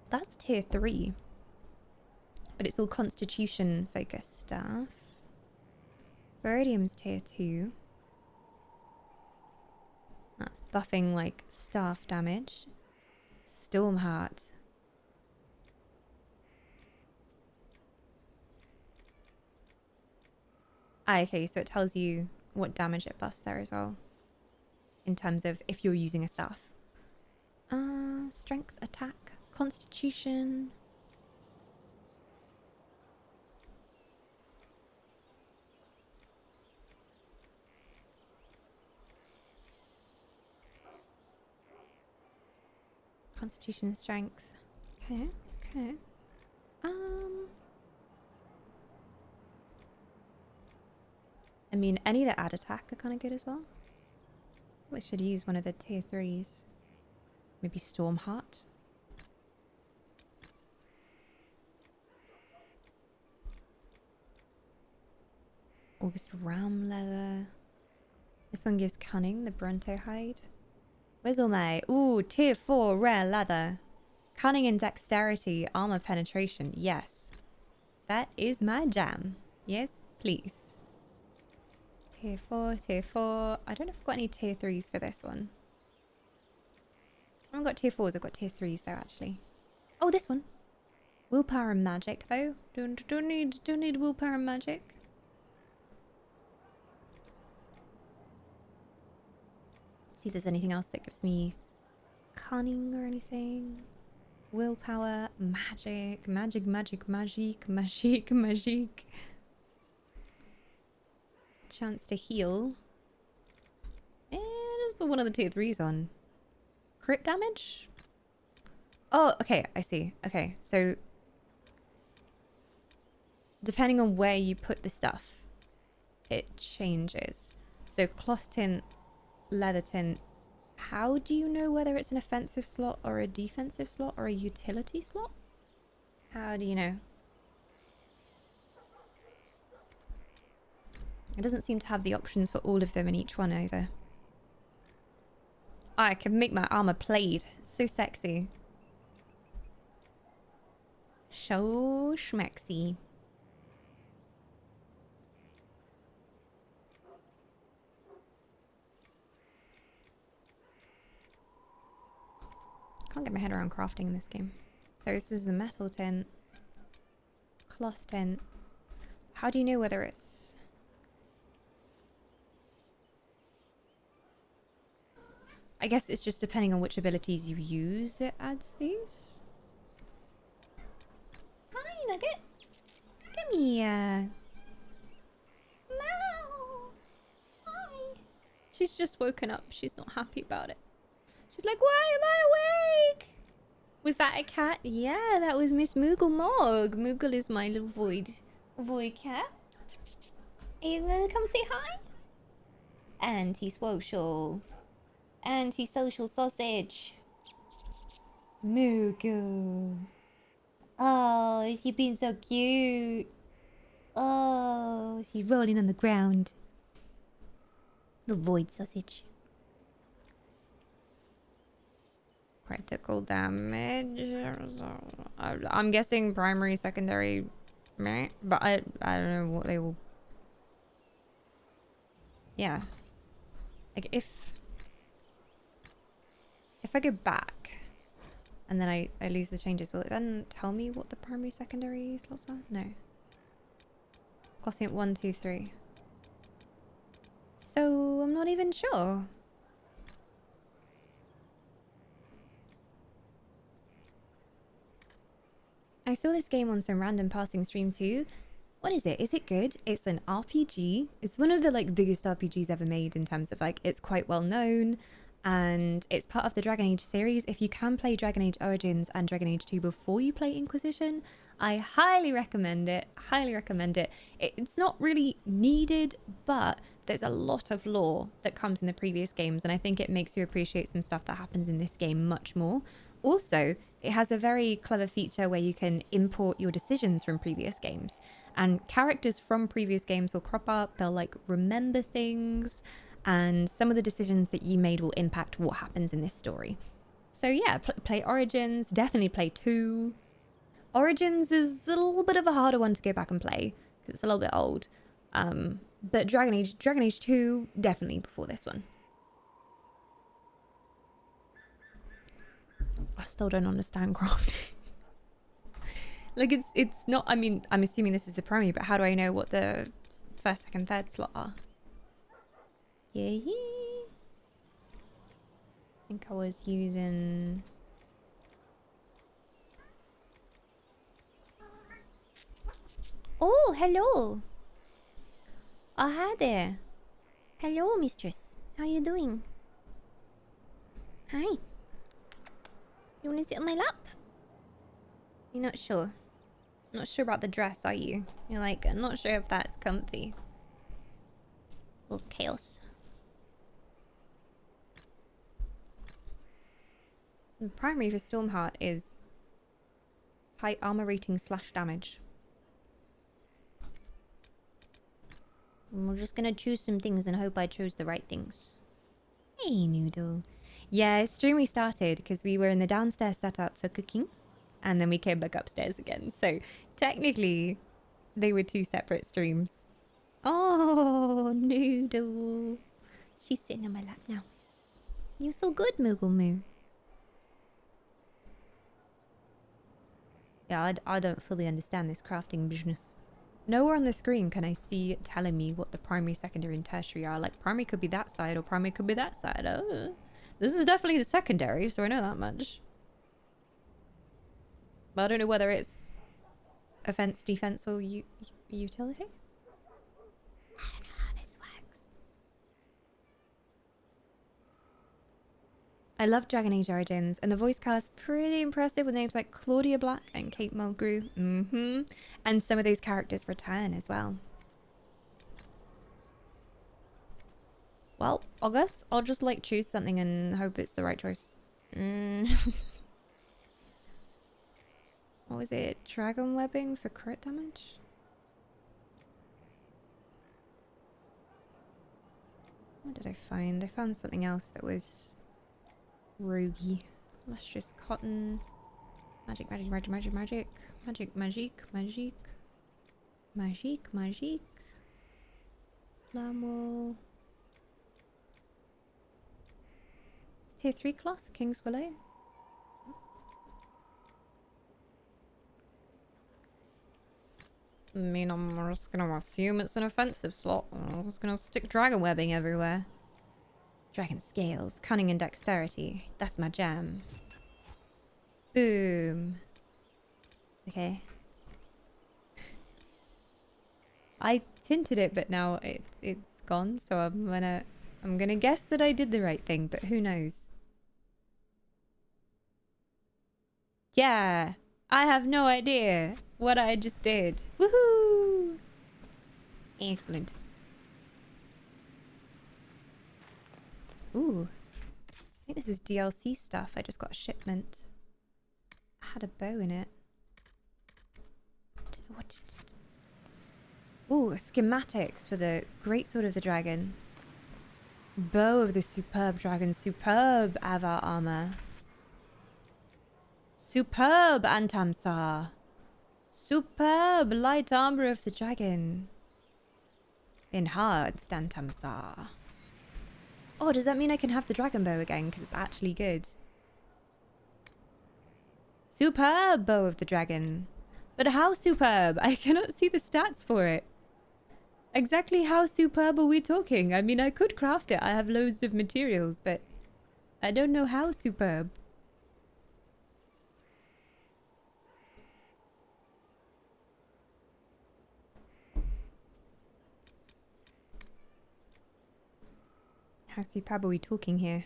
That's tier 3. But it's all constitution focused stuff. Viridium's tier 2. That's buffing like staff damage. Stormheart. Okay, so it tells you what damage it buffs there as well. In terms of if you're using a staff. Strength, attack, constitution. Constitution and strength. Okay, okay. I mean, any that add attack are kind of good as well. We should use one of the tier 3s. Maybe Stormheart. August Ram Leather. This one gives Cunning, the Bronto Hide. Where's all my... Ooh, tier 4 rare leather. Cunning and Dexterity, Armor Penetration. Yes. That is my jam. Yes, please. Tier 4, tier 4. I don't know if I've got any tier 3s for this one. I haven't got tier 4s, I've got tier 3s though, actually. Oh, this one. Willpower and Magic, though. Don't need Willpower and Magic. See if there's anything else that gives me Cunning or anything. Willpower, Magic, Magic. Chance to heal. And just put one of the tier 3s on. Crit damage? Oh, okay, I see. Okay, so depending on where you put the stuff, it changes. So cloth tint, leather tint. How do you know whether it's an offensive slot or a defensive slot or a utility slot? How do you know? It doesn't seem to have the options for all of them in each one either. Oh, I can make my armor plate. So sexy. So schmexy. Can't get my head around crafting in this game. So this is the metal tint. Cloth tint. How do you know whether it's... I guess it's just depending on which abilities you use, it adds these. Hi, Nugget. Come here. Meow. Hi. She's just woken up. She's not happy about it. She's like, why am I awake? Was that a cat? Yeah, that was Miss Moogle Mog. Moogle is my little void cat. Are you gonna come say hi? Anti-social. Anti-social sausage. Moogle. Oh, she's been so cute. Oh, she's rolling on the ground. The void sausage. Critical damage. I'm guessing primary, secondary, meh, but I don't know what they will. Yeah. Like if I go back and then I lose the changes, will it then tell me what the primary, secondary slots are? No. Costing it 1, 2, 3. So I'm not even sure. I saw this game on some random passing stream too. What is it? Is it good? It's an RPG. It's one of the like biggest RPGs ever made in terms of like it's quite well known and it's part of the Dragon Age series. If you can play Dragon Age Origins and Dragon Age 2 before you play Inquisition, I highly recommend it. Highly recommend it. It's not really needed, but there's a lot of lore that comes in the previous games and I think it makes you appreciate some stuff that happens in this game much more. Also, it has a very clever feature where you can import your decisions from previous games and characters from previous games will crop up. They'll like remember things and some of the decisions that you made will impact what happens in this story. So yeah, play Origins, definitely play 2. Origins is a little bit of a harder one to go back and play because it's a little bit old. But Dragon Age 2, definitely before this one. I still don't understand crafting. Like it's not, I mean, I'm assuming this is the primary, but how do I know what the first, second, third slot are? Yeah. I think I was using... Oh, hello. Oh, hi there. Hello, mistress. How you doing? Hi. You want to sit on my lap? You're not sure? Not sure about the dress, are you? You're like, I'm not sure if that's comfy. chaos. The primary for Stormheart is high armor rating / damage. And we're just gonna choose some things and hope I chose the right things. Hey, Noodle. Yeah, stream restarted because we were in the downstairs setup for cooking, and then we came back upstairs again. So technically, they were 2 separate streams. Oh, Noodle. She's sitting on my lap now. You're so good, Moogle Moo. Yeah, I don't fully understand this crafting business. Nowhere on the screen can I see it telling me what the primary, secondary, and tertiary are. Like, primary could be that side, or primary could be that side. Oh, this is definitely the secondary, so I know that much. But I don't know whether it's offense, defense, or utility. I don't know how this works. I love Dragon Age Origins, and the voice cast pretty impressive with names like Claudia Black and Kate Mulgrew. And some of those characters return as well. Well, I guess I'll just like choose something and hope it's the right choice. What was it? Dragon webbing for crit damage? What did I find? I found something else that was roguey. Lustrous cotton. Magic, magic, magic, magic, magic. Magic, magic, magic. Magic, magic. Flannel. Tier 3 cloth, King's Willow. I mean, I'm just gonna assume it's an offensive slot. I'm just gonna stick dragon webbing everywhere. Dragon scales, cunning and dexterity. That's my jam. Boom. Okay. I tinted it, but now it's gone, so I'm gonna guess that I did the right thing, but who knows? Yeah, I have no idea what I just did. Woohoo! Excellent. Ooh. I think this is DLC stuff. I just got a shipment. I had a bow in it. I don't know what it... Ooh, schematics for the greatsword of the dragon. Bow of the superb dragon. Superb Avar armor. Superb Antamsar. Superb light armor of the dragon. Enhanced Antamsar. Oh, does that mean I can have the dragon bow again? Because it's actually good. Superb bow of the dragon. But how superb? I cannot see the stats for it. Exactly how superb are we talking? I mean, I could craft it. I have loads of materials, but I don't know how superb. How superb are we talking here?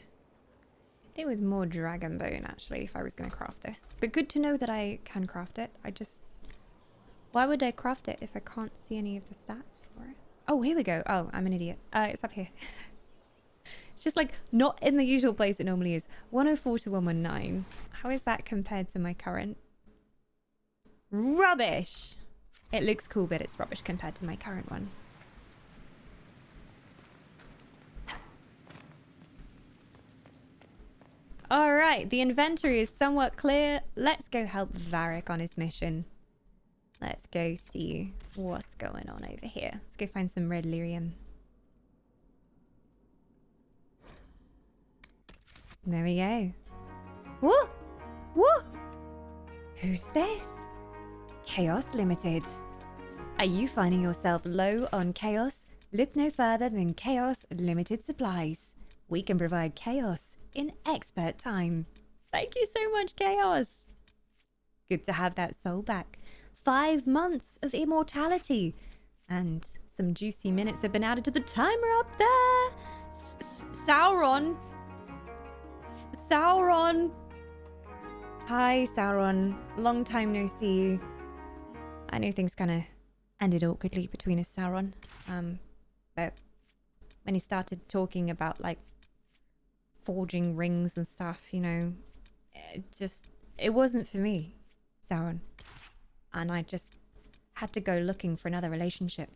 I'd do with more dragon bone, actually, if I was going to craft this. But good to know that I can craft it. Why would I craft it if I can't see any of the stats for it? Oh, here we go. Oh, I'm an idiot. It's up here. It's just like not in the usual place it normally is. 104 to 119. How is that compared to my current? Rubbish! It looks cool, but it's rubbish compared to my current one. Alright, the inventory is somewhat clear. Let's go help Varric on his mission. Let's go see what's going on over here. Let's go find some red lyrium. There we go. Woo! Woo! Who's this? Chaos Limited. Are you finding yourself low on chaos? Look no further than Chaos Limited Supplies. We can provide chaos in expert time. Thank you so much, Chaos. Good to have that soul back. 5 months of immortality. And some juicy minutes have been added to the timer up there. Sauron. Sauron. Hi, Sauron. Long time no see. I know things kind of ended awkwardly between us, Sauron. But when he started talking about like forging rings and stuff, you know, it wasn't for me, Sauron. And I just had to go looking for another relationship.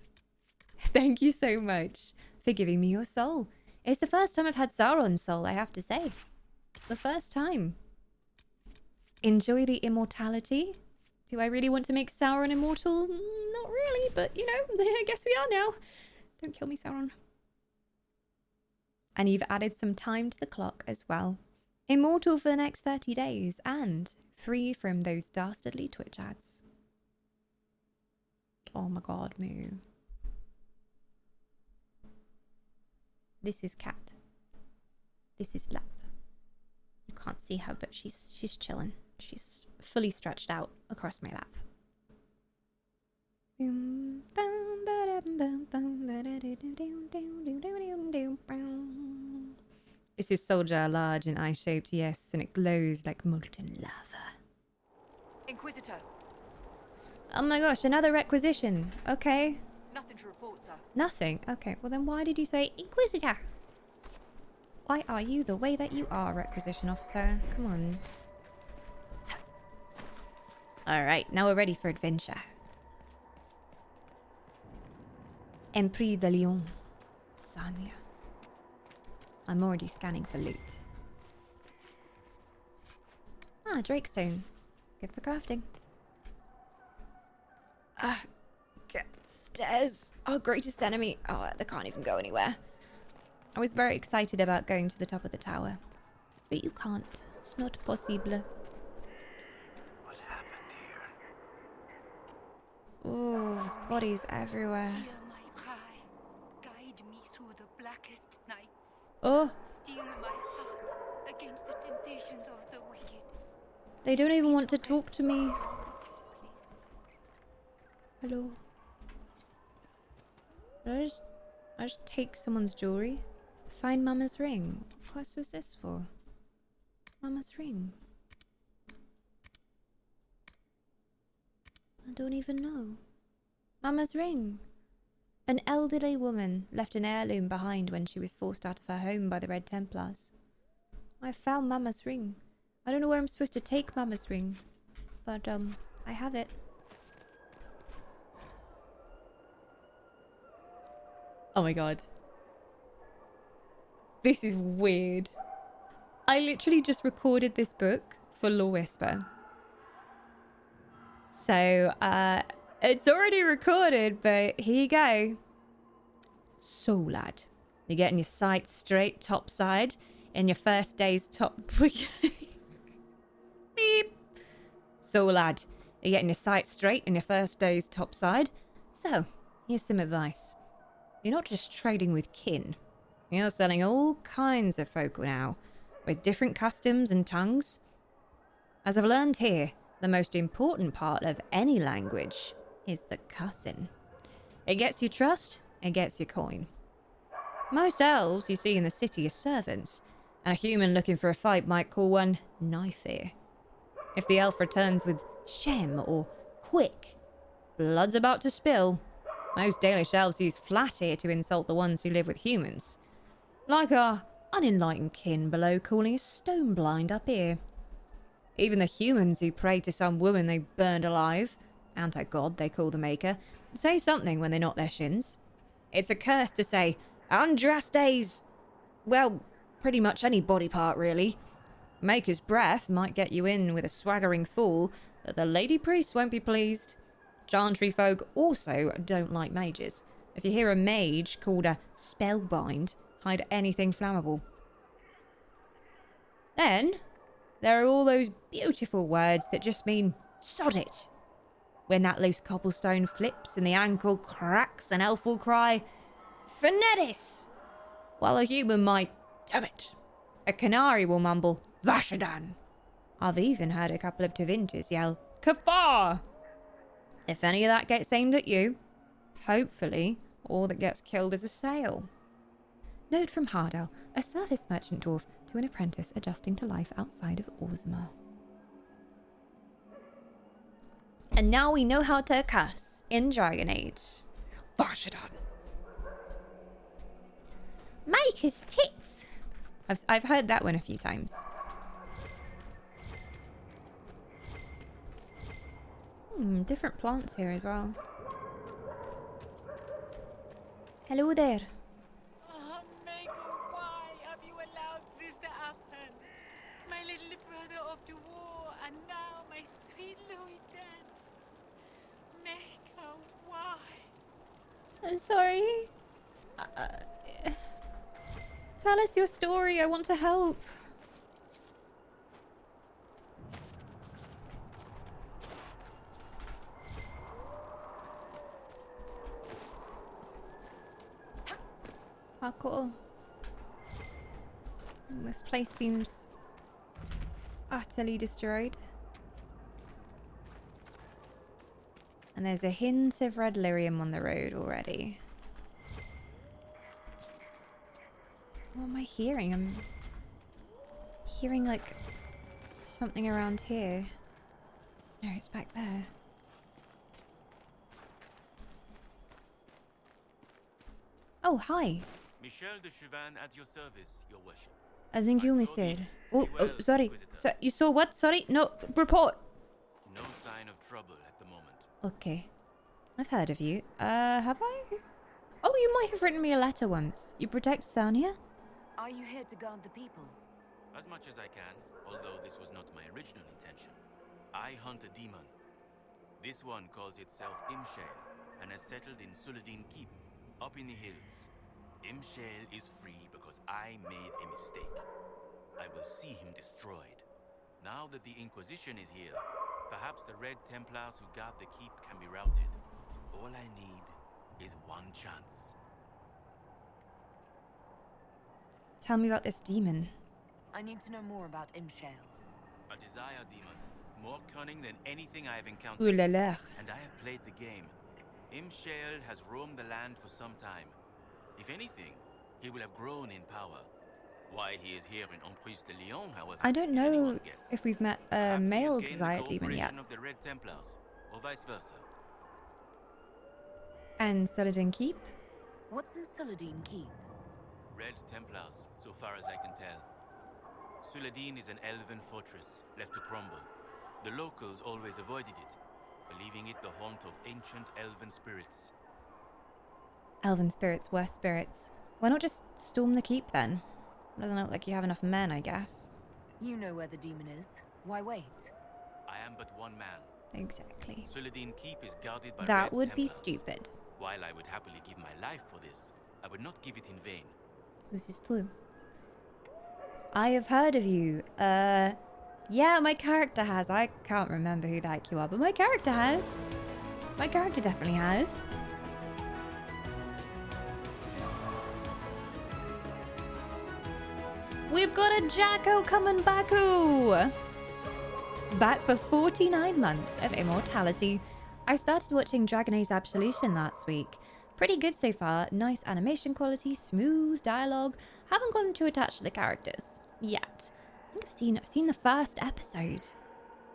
Thank you so much for giving me your soul. It's the first time I've had Sauron's soul, I have to say. The first time. Enjoy the immortality. Do I really want to make Sauron immortal? Not really, but you know, I guess we are now. Don't kill me, Sauron. And you've added some time to the clock as well. Immortal for the next 30 days and free from those dastardly Twitch ads. Oh my god, Moo. This is Cat. This is Lap. You can't see her, but she's chilling. She's fully stretched out across my lap. This is Soldier, large and eye-shaped, yes, and it glows like molten lava. Inquisitor. Oh my gosh, another requisition. Okay. Nothing to report, sir. Nothing? Okay, well then why did you say Inquisitor? Why are you the way that you are, requisition officer? Come on. Alright, now we're ready for adventure. Empris de Lyon. Sarnia. I'm already scanning for loot. Ah, Drakestone. Good for crafting. Get stairs. Our greatest enemy. Oh, they can't even go anywhere. I was very excited about going to the top of the tower. But you can't. It's not possible. What happened here? Oh, there's bodies everywhere. Hear my cry. Guide me through the blackest nights. Oh, Steel my heart against the temptations of the wicked. they don't even want to talk to me. Hello. Did I just take someone's jewelry? Find Mama's ring. What quest was this for? Mama's ring. I don't even know. Mama's ring. An elderly woman left an heirloom behind when she was forced out of her home by the Red Templars. I found Mama's ring. I don't know where I'm supposed to take Mama's ring, but I have it. Oh my god. This is weird. I literally just recorded this book for Lore Whisper. So, it's already recorded, but here you go. So, lad, you're getting your sights straight topside in your first day's top... Beep. So, lad, you're getting your sights straight in your first day's topside. So, here's some advice. You're not just trading with kin. You're selling all kinds of folk now, with different customs and tongues. As I've learned here, the most important part of any language is the cussing. It gets you trust, it gets you coin. Most elves you see in the city are servants, and a human looking for a fight might call one knife-ear. If the elf returns with shem or quick, blood's about to spill. Most Dalish elves use flat ear to insult the ones who live with humans. Like our unenlightened kin below calling us stone blind up here. Even the humans who pray to some woman they burned alive, anti-god they call the maker, say something when they knot their shins. It's a curse to say, Andraste's... well, pretty much any body part really. Maker's breath might get you in with a swaggering fool, but the lady priest won't be pleased. Chantry folk also don't like mages. If you hear a mage called a spellbind, hide anything flammable. Then, there are all those beautiful words that just mean, sod it. When that loose cobblestone flips and the ankle cracks, an elf will cry, Phonetis! While a human might, damn it. A canary will mumble, Vashadan. I've even heard a couple of Tevinters yell, Kafar! If any of that gets aimed at you, hopefully, all that gets killed is a sail. Note from Hardell, a service merchant dwarf to an apprentice adjusting to life outside of Orzammar. And now we know how to cuss in Dragon Age. Vashadan. Micah's tits. I've heard that one a few times. Different plants here as well. Hello there. Oh, Michael, why have you allowed this to happen? My little brother off to war, and now my sweet Louis dead. Michael, why? I'm sorry. Tell us your story. I want to help. Parkour. This place seems utterly destroyed. And there's a hint of red lyrium on the road already. What am I hearing? I'm hearing like something around here. No, it's back there. Oh, hi. Michel de Chauvin at your service, your worship. Thank you, Monsieur. Oh, sorry. Inquisitor. So, you saw what? Sorry? No, report. No sign of trouble at the moment. Okay. I've heard of you. Have I? Oh, you might have written me a letter once. You protect Sarnia? Are you here to guard the people? As much as I can, although this was not my original intention. I hunt a demon. This one calls itself Imshale and has settled in Suladin Keep, up in the hills. Imshale is free because I made a mistake. I will see him destroyed. Now that the Inquisition is here, perhaps the Red Templars who guard the keep can be routed. All I need is one chance. Tell me about this demon. I need to know more about Imshale. A desire demon, more cunning than anything I have encountered. Ooh la la. And I have played the game. Imshale has roamed the land for some time. If anything, he will have grown in power. Why he is here in Emprise de Lyon, however, I don't is know anyone's guess. if we've met a Perhaps he has male gained the desire demon yet. cooperation of the Red Templars, or vice versa. And Suladin Keep? What's in Suladin Keep? Red Templars, so far as I can tell. Suladin is an elven fortress, left to crumble. The locals always avoided it, believing it the haunt of ancient elven spirits. Elven spirits, worse spirits. Why not just storm the keep then? Doesn't look like you have enough men, I guess. You know where the demon is. Why wait? I am but one man. Exactly. Suladin Keep is guarded by That Red would be Templars. stupid. While I would happily give my life for this, I would not give it in vain. This is true. I have heard of you. Yeah, my character has. I can't remember who the heck you are, but my character has. My character definitely has. We've got a Jacko coming back-oo! Back for 49 months of immortality. I started watching Dragon Age Absolution last week. Pretty good so far. Nice animation quality, smooth dialogue. Haven't gotten too attached to the characters yet. I think I've seen the first episode.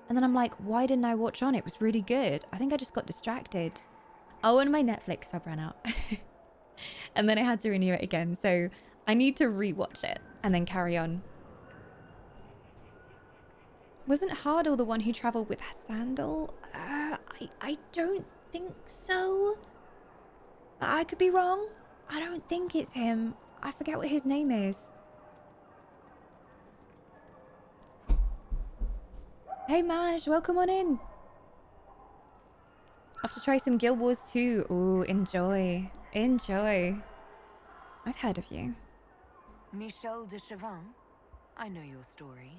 And then I'm like, why didn't I watch on? It was really good. I think I just got distracted. Oh, and my Netflix sub ran out. And then I had to renew it again. So I need to rewatch it and then carry on. Wasn't Hardle the one who traveled with Sandal? I don't think so. I could be wrong. I don't think it's him. I forget what his name is. Hey Maj, welcome on in. Have to try some Guild Wars 2. Ooh, enjoy. Enjoy. I've heard of you. Michel de Chauvin? I know your story.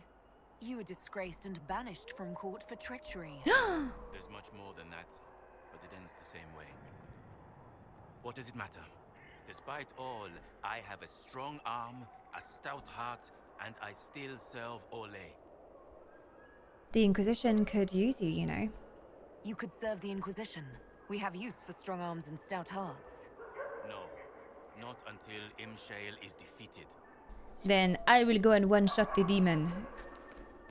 You were disgraced and banished from court for treachery. There's much more than that, but it ends the same way. What does it matter? Despite all, I have a strong arm, a stout heart, and I still serve Ole. The Inquisition could use you, you know. You could serve the Inquisition. We have use for strong arms and stout hearts. No, not until Imshale is defeated. Then I will go and one-shot the demon.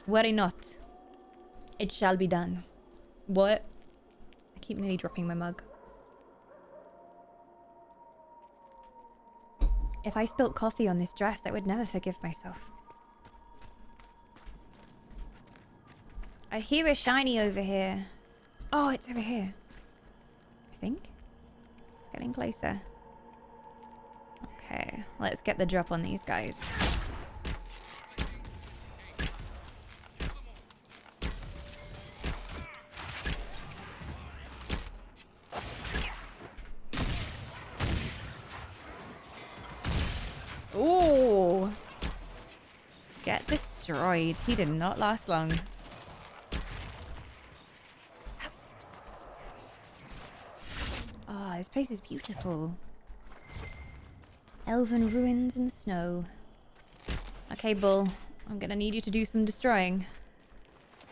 Worry not. It shall be done. What? I keep nearly dropping my mug. If I spilt coffee on this dress, I would never forgive myself. I hear a shiny over here. Oh, it's over here. I think. It's getting closer. Okay, let's get the drop on these guys. Ooh! Get destroyed. He did not last long. Ah, this place is beautiful. Elven ruins in the snow. Okay, Bull. I'm gonna need you to do some destroying.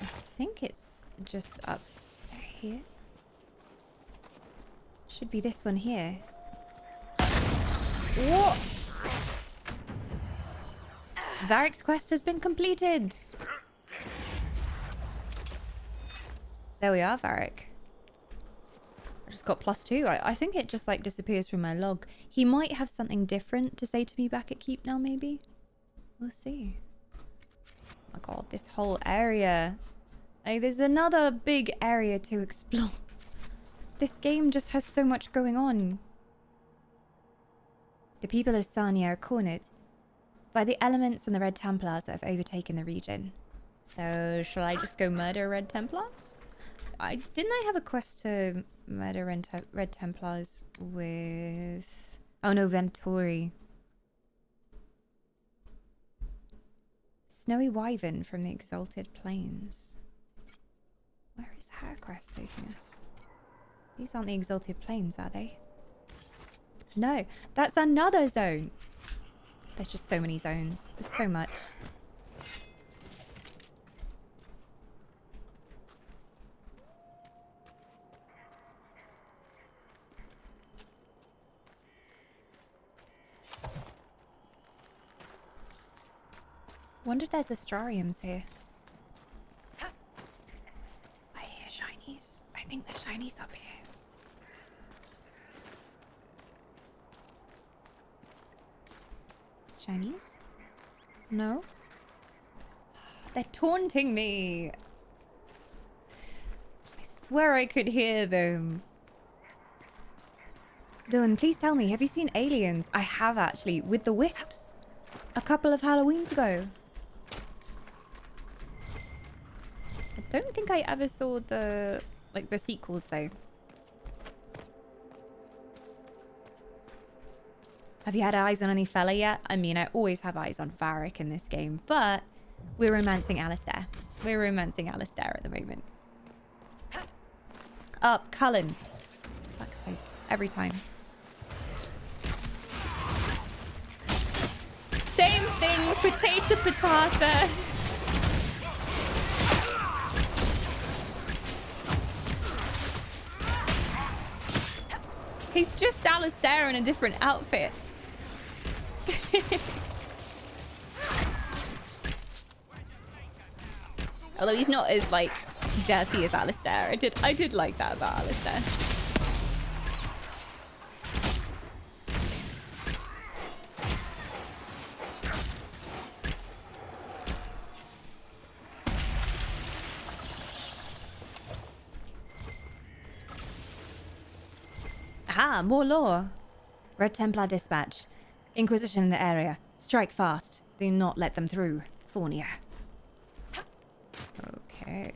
I think it's just up here. Should be this one here. What? Varric's quest has been completed. There we are, Varric. I just got +2. I think it just like disappears from my log. He might have something different to say to me back at Keep now, maybe. We'll see. Oh my god, this whole area. Like, there's another big area to explore. This game just has so much going on. The people of Sarnia are cornered by the elements and the Red Templars that have overtaken the region. So, shall I just go murder Red Templars? Didn't I have a quest to murder Red Templars with... Oh no, Venturi. Snowy Wyvern from the Exalted Plains. Where is her quest taking us? These aren't the Exalted Plains, are they? No, that's another zone. There's just so many zones. There's so much. Wonder if there's astrariums here. I hear shinies. I think the shinies up here. Shinies? No? They're taunting me. I swear I could hear them. Dawn, please tell me, have you seen aliens? I have actually, with the wisps. A couple of Halloweens ago. I don't think I ever saw the sequels though. Have you had eyes on any fella yet? I mean, I always have eyes on Varric in this game, but we're romancing Alistair. We're romancing Alistair at the moment. Up, Cullen. Fuck's sake. Every time. Same thing, potato, patata. He's just Alistair in a different outfit. Although he's not as like dirty as Alistair. I did like that about Alistair. Aha, more lore. Red Templar dispatch. Inquisition in the area. Strike fast. Do not let them through. Sarnia. Okay.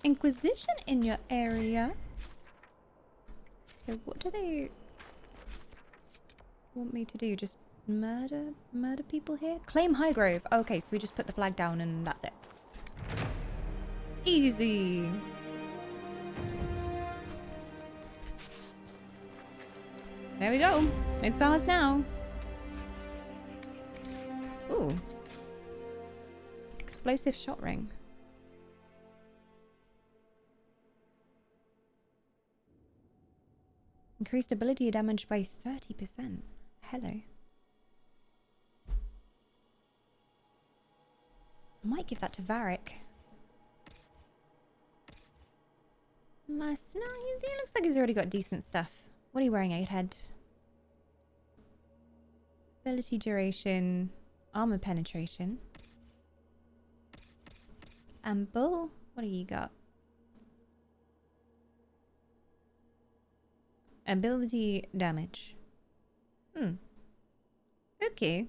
Inquisition in your area. So what do they want me to do? Just murder people here? Claim Highgrove. Okay, so we just put the flag down and that's it. Easy. There we go. It's ours now. Ooh. Explosive shot ring. Increased ability damage by 30%. Hello. I might give that to Varric. Nice. No, he looks like he's already got decent stuff. What are you wearing, Egghead? Ability duration, armor penetration. And Bull, what do you got? Ability damage. Okay.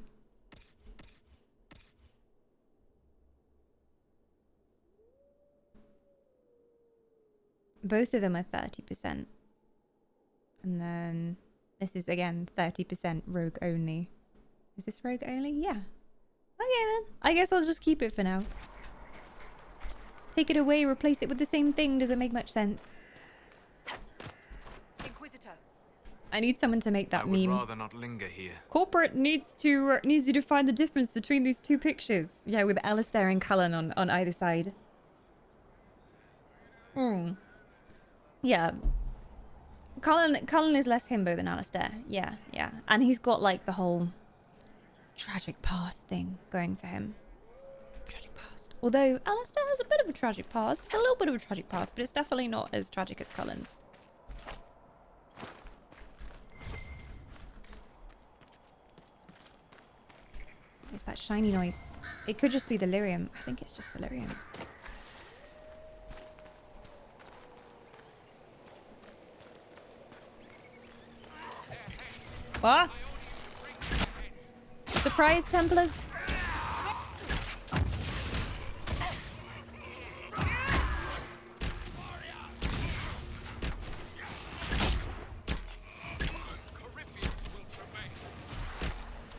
Both of them are 30%. And then this is again 30% rogue only. Is this rogue only? Yeah. Okay then. I guess I'll just keep it for now. Just take it away, replace it with the same thing. Does it make much sense? Inquisitor. I need someone to make that I would meme. rather not linger here. Corporate needs you to find the difference between these two pictures. Yeah, with Alistair and Cullen on either side. Yeah. Cullen is less himbo than Alistair. Yeah, yeah. And he's got like the whole tragic past thing going for him. Tragic past. Although Alistair has a bit of a tragic past. It's a little bit of a tragic past, but it's definitely not as tragic as Cullen's. It's that shiny noise. It could just be the lyrium. I think it's just the lyrium. What? Surprise, Templars?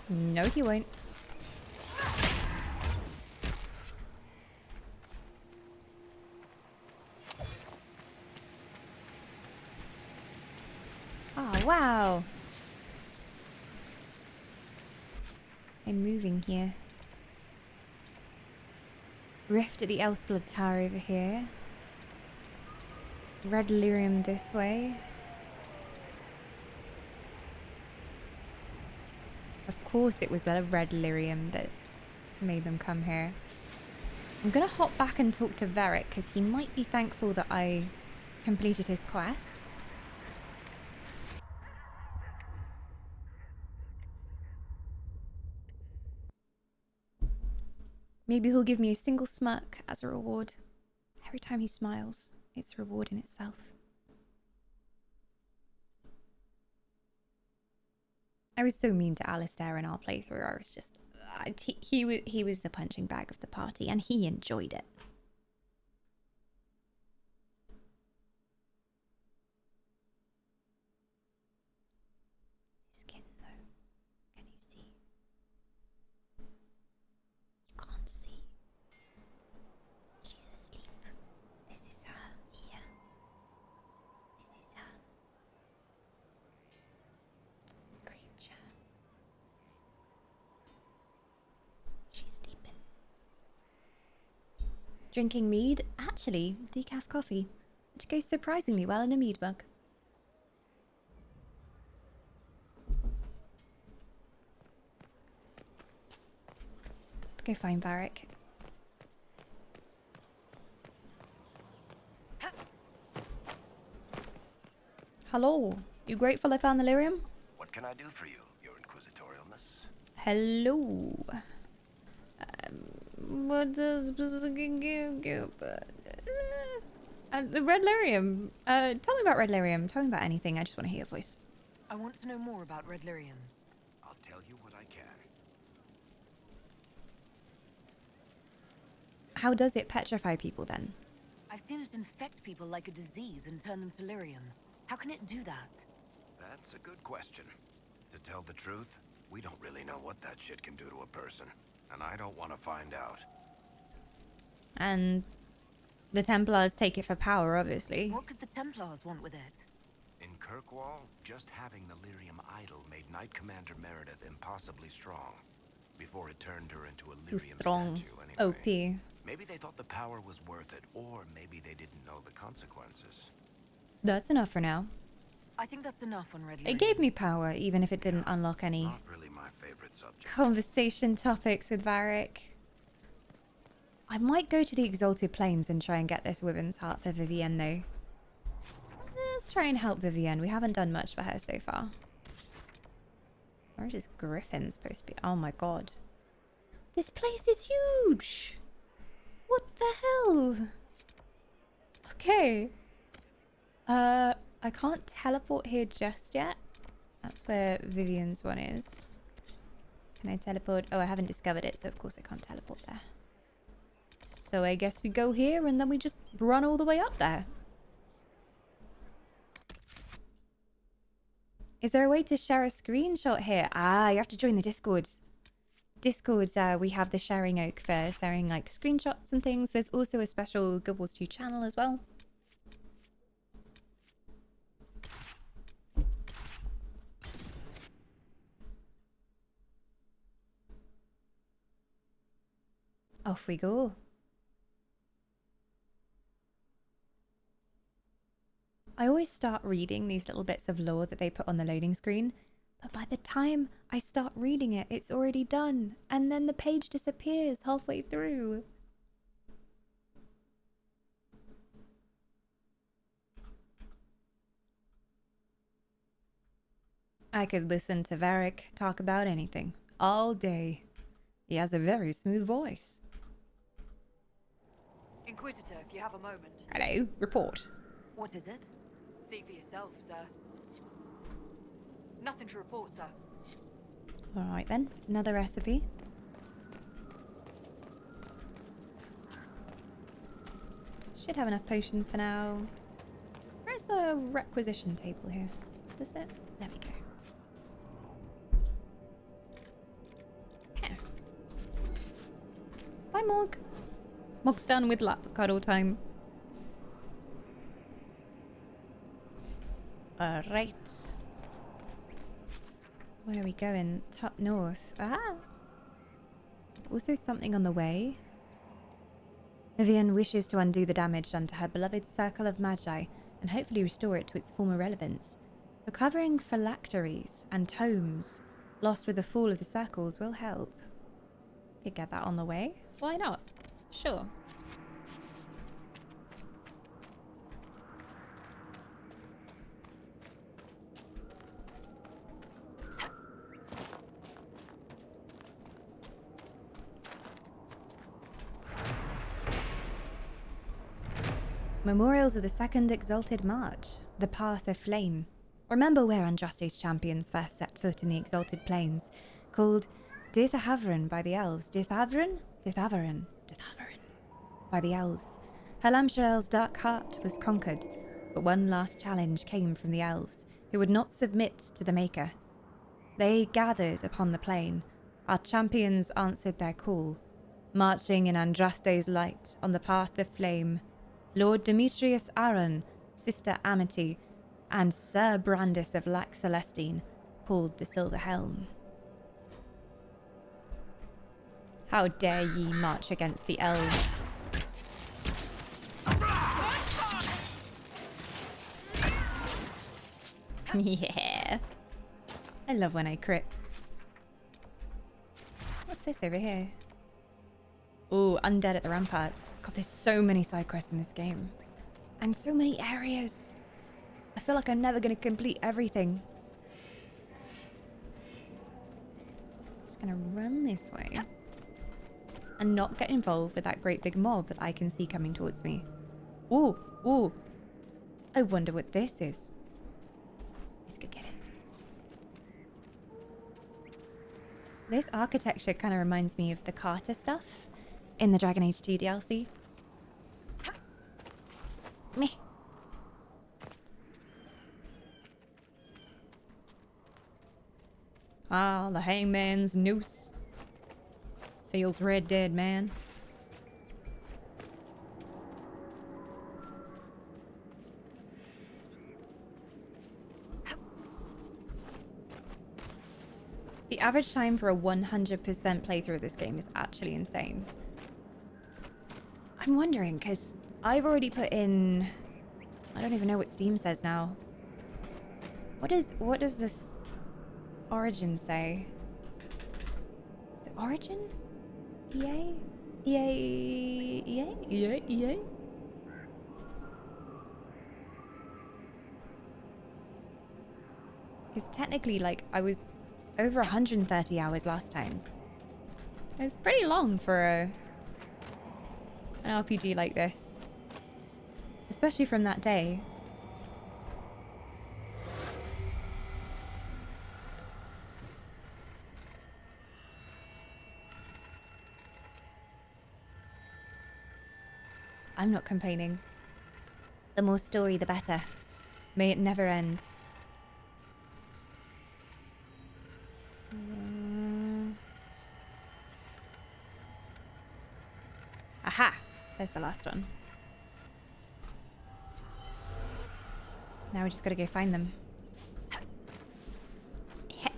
No, he won't. Oh, wow. I'm moving here. Rift at the Elspblood Tower over here. Red lyrium this way. Of course it was the red lyrium that made them come here. I'm gonna hop back and talk to Varric because he might be thankful that I completed his quest. Maybe he'll give me a single smirk as a reward. Every time he smiles, it's a reward in itself. I was so mean to Alistair in our playthrough. I was just... he was the punching bag of the party, and he enjoyed it. His skin, though. Can you see? You can't see. She's asleep. This is her here. This is her. Creature. She's sleeping. Drinking mead? Actually, decaf coffee, which goes surprisingly well in a mead mug. Let's go find Varric. Hello. You grateful I found the lyrium? What can I do for you, your inquisitorialness? Hello. What does the red lyrium? Tell me about red lyrium. Tell me about anything. I just want to hear your voice. I want to know more about Red Lyrium. I'll tell you what I can. How does it petrify people then? I've seen it infect people like a disease and turn them to lyrium. How can it do that? That's a good question. To tell the truth, we don't really know what that shit can do to a person. And I don't want to find out. And the Templars take it for power, obviously. What could the Templars want with it? In Kirkwall, just having the lyrium idol made Knight Commander Meredith impossibly strong. Before it turned her into a Too lyrium strong. statue anyway. OP. Maybe they thought the power was worth it, or maybe they didn't know the consequences. That's enough for now. I think that's enough on Red Lyrium. It gave me power, even if it didn't unlock any Not really my favorite subject. conversation topics with Varric. I might go to the Exalted Plains and try and get this Wyvern's Heart for Vivienne, though. Let's try and help Vivienne. We haven't done much for her so far. Where is Griffin supposed to be? Oh my god. This place is huge! What the hell? Okay. I can't teleport here just yet. That's where Vivienne's one is. Can I teleport? Oh, I haven't discovered it, so of course I can't teleport there. So I guess we go here and then we just run all the way up there. Is there a way to share a screenshot here? Ah, you have to join the Discord. Discord, we have the sharing oak for sharing like screenshots and things. There's also a special Guild Wars 2 channel as well. Off we go. I always start reading these little bits of lore that they put on the loading screen, but by the time I start reading it, it's already done, and then the page disappears halfway through. I could listen to Varric talk about anything, all day. He has a very smooth voice. Inquisitor, if you have a moment. Hello, report. What is it? See for yourself, sir. Nothing to report, sir. Alright then, another recipe. Should have enough potions for now. Where's the requisition table here? Is it? There we go. Yeah. Bye, Mog. Mog's done with lap cuddle time. Alright. Where are we going? Top north. Ah! There's also something on the way. Vivienne wishes to undo the damage done to her beloved Circle of Magi and hopefully restore it to its former relevance. Recovering phylacteries and tomes lost with the fall of the circles will help. Could get that on the way. Why not? Sure. Memorials of the Second Exalted March, the Path of Flame. Remember where Andraste's champions first set foot in the Exalted Plains, called Daerwin by the elves. Daerwin by the elves. Halamsharel's dark heart was conquered, but one last challenge came from the elves, who would not submit to the Maker. They gathered upon the plain. Our champions answered their call, marching in Andraste's light on the Path of Flame. Lord Demetrius Aron, Sister Amity, and Sir Brandis of Lac Celestine called the Silver Helm. How dare ye march against the elves? Yeah. I love when I crit. What's this over here? Ooh, Undead at the Ramparts. God, there's so many side quests in this game. And so many areas. I feel like I'm never going to complete everything. Just going to run this way. And not get involved with that great big mob that I can see coming towards me. Ooh, ooh. I wonder what this is. Let's go get it. This architecture kind of reminds me of the Carter stuff in the Dragon Age 2 DLC. Meh. Ah, the hangman's noose. Feels red dead, man. The average time for a 100% playthrough of this game is actually insane. I'm wondering, because I've already put in... I don't even know what Steam says now. What does this Origin say? Is it Origin? EA? EA? EA? EA? EA? Because technically, like, I was over 130 hours last time. It was pretty long for an RPG like this. Especially from that day. I'm not complaining. The more story, the better. May it never end. Aha! There's the last one. Now we just gotta go find them. Heh.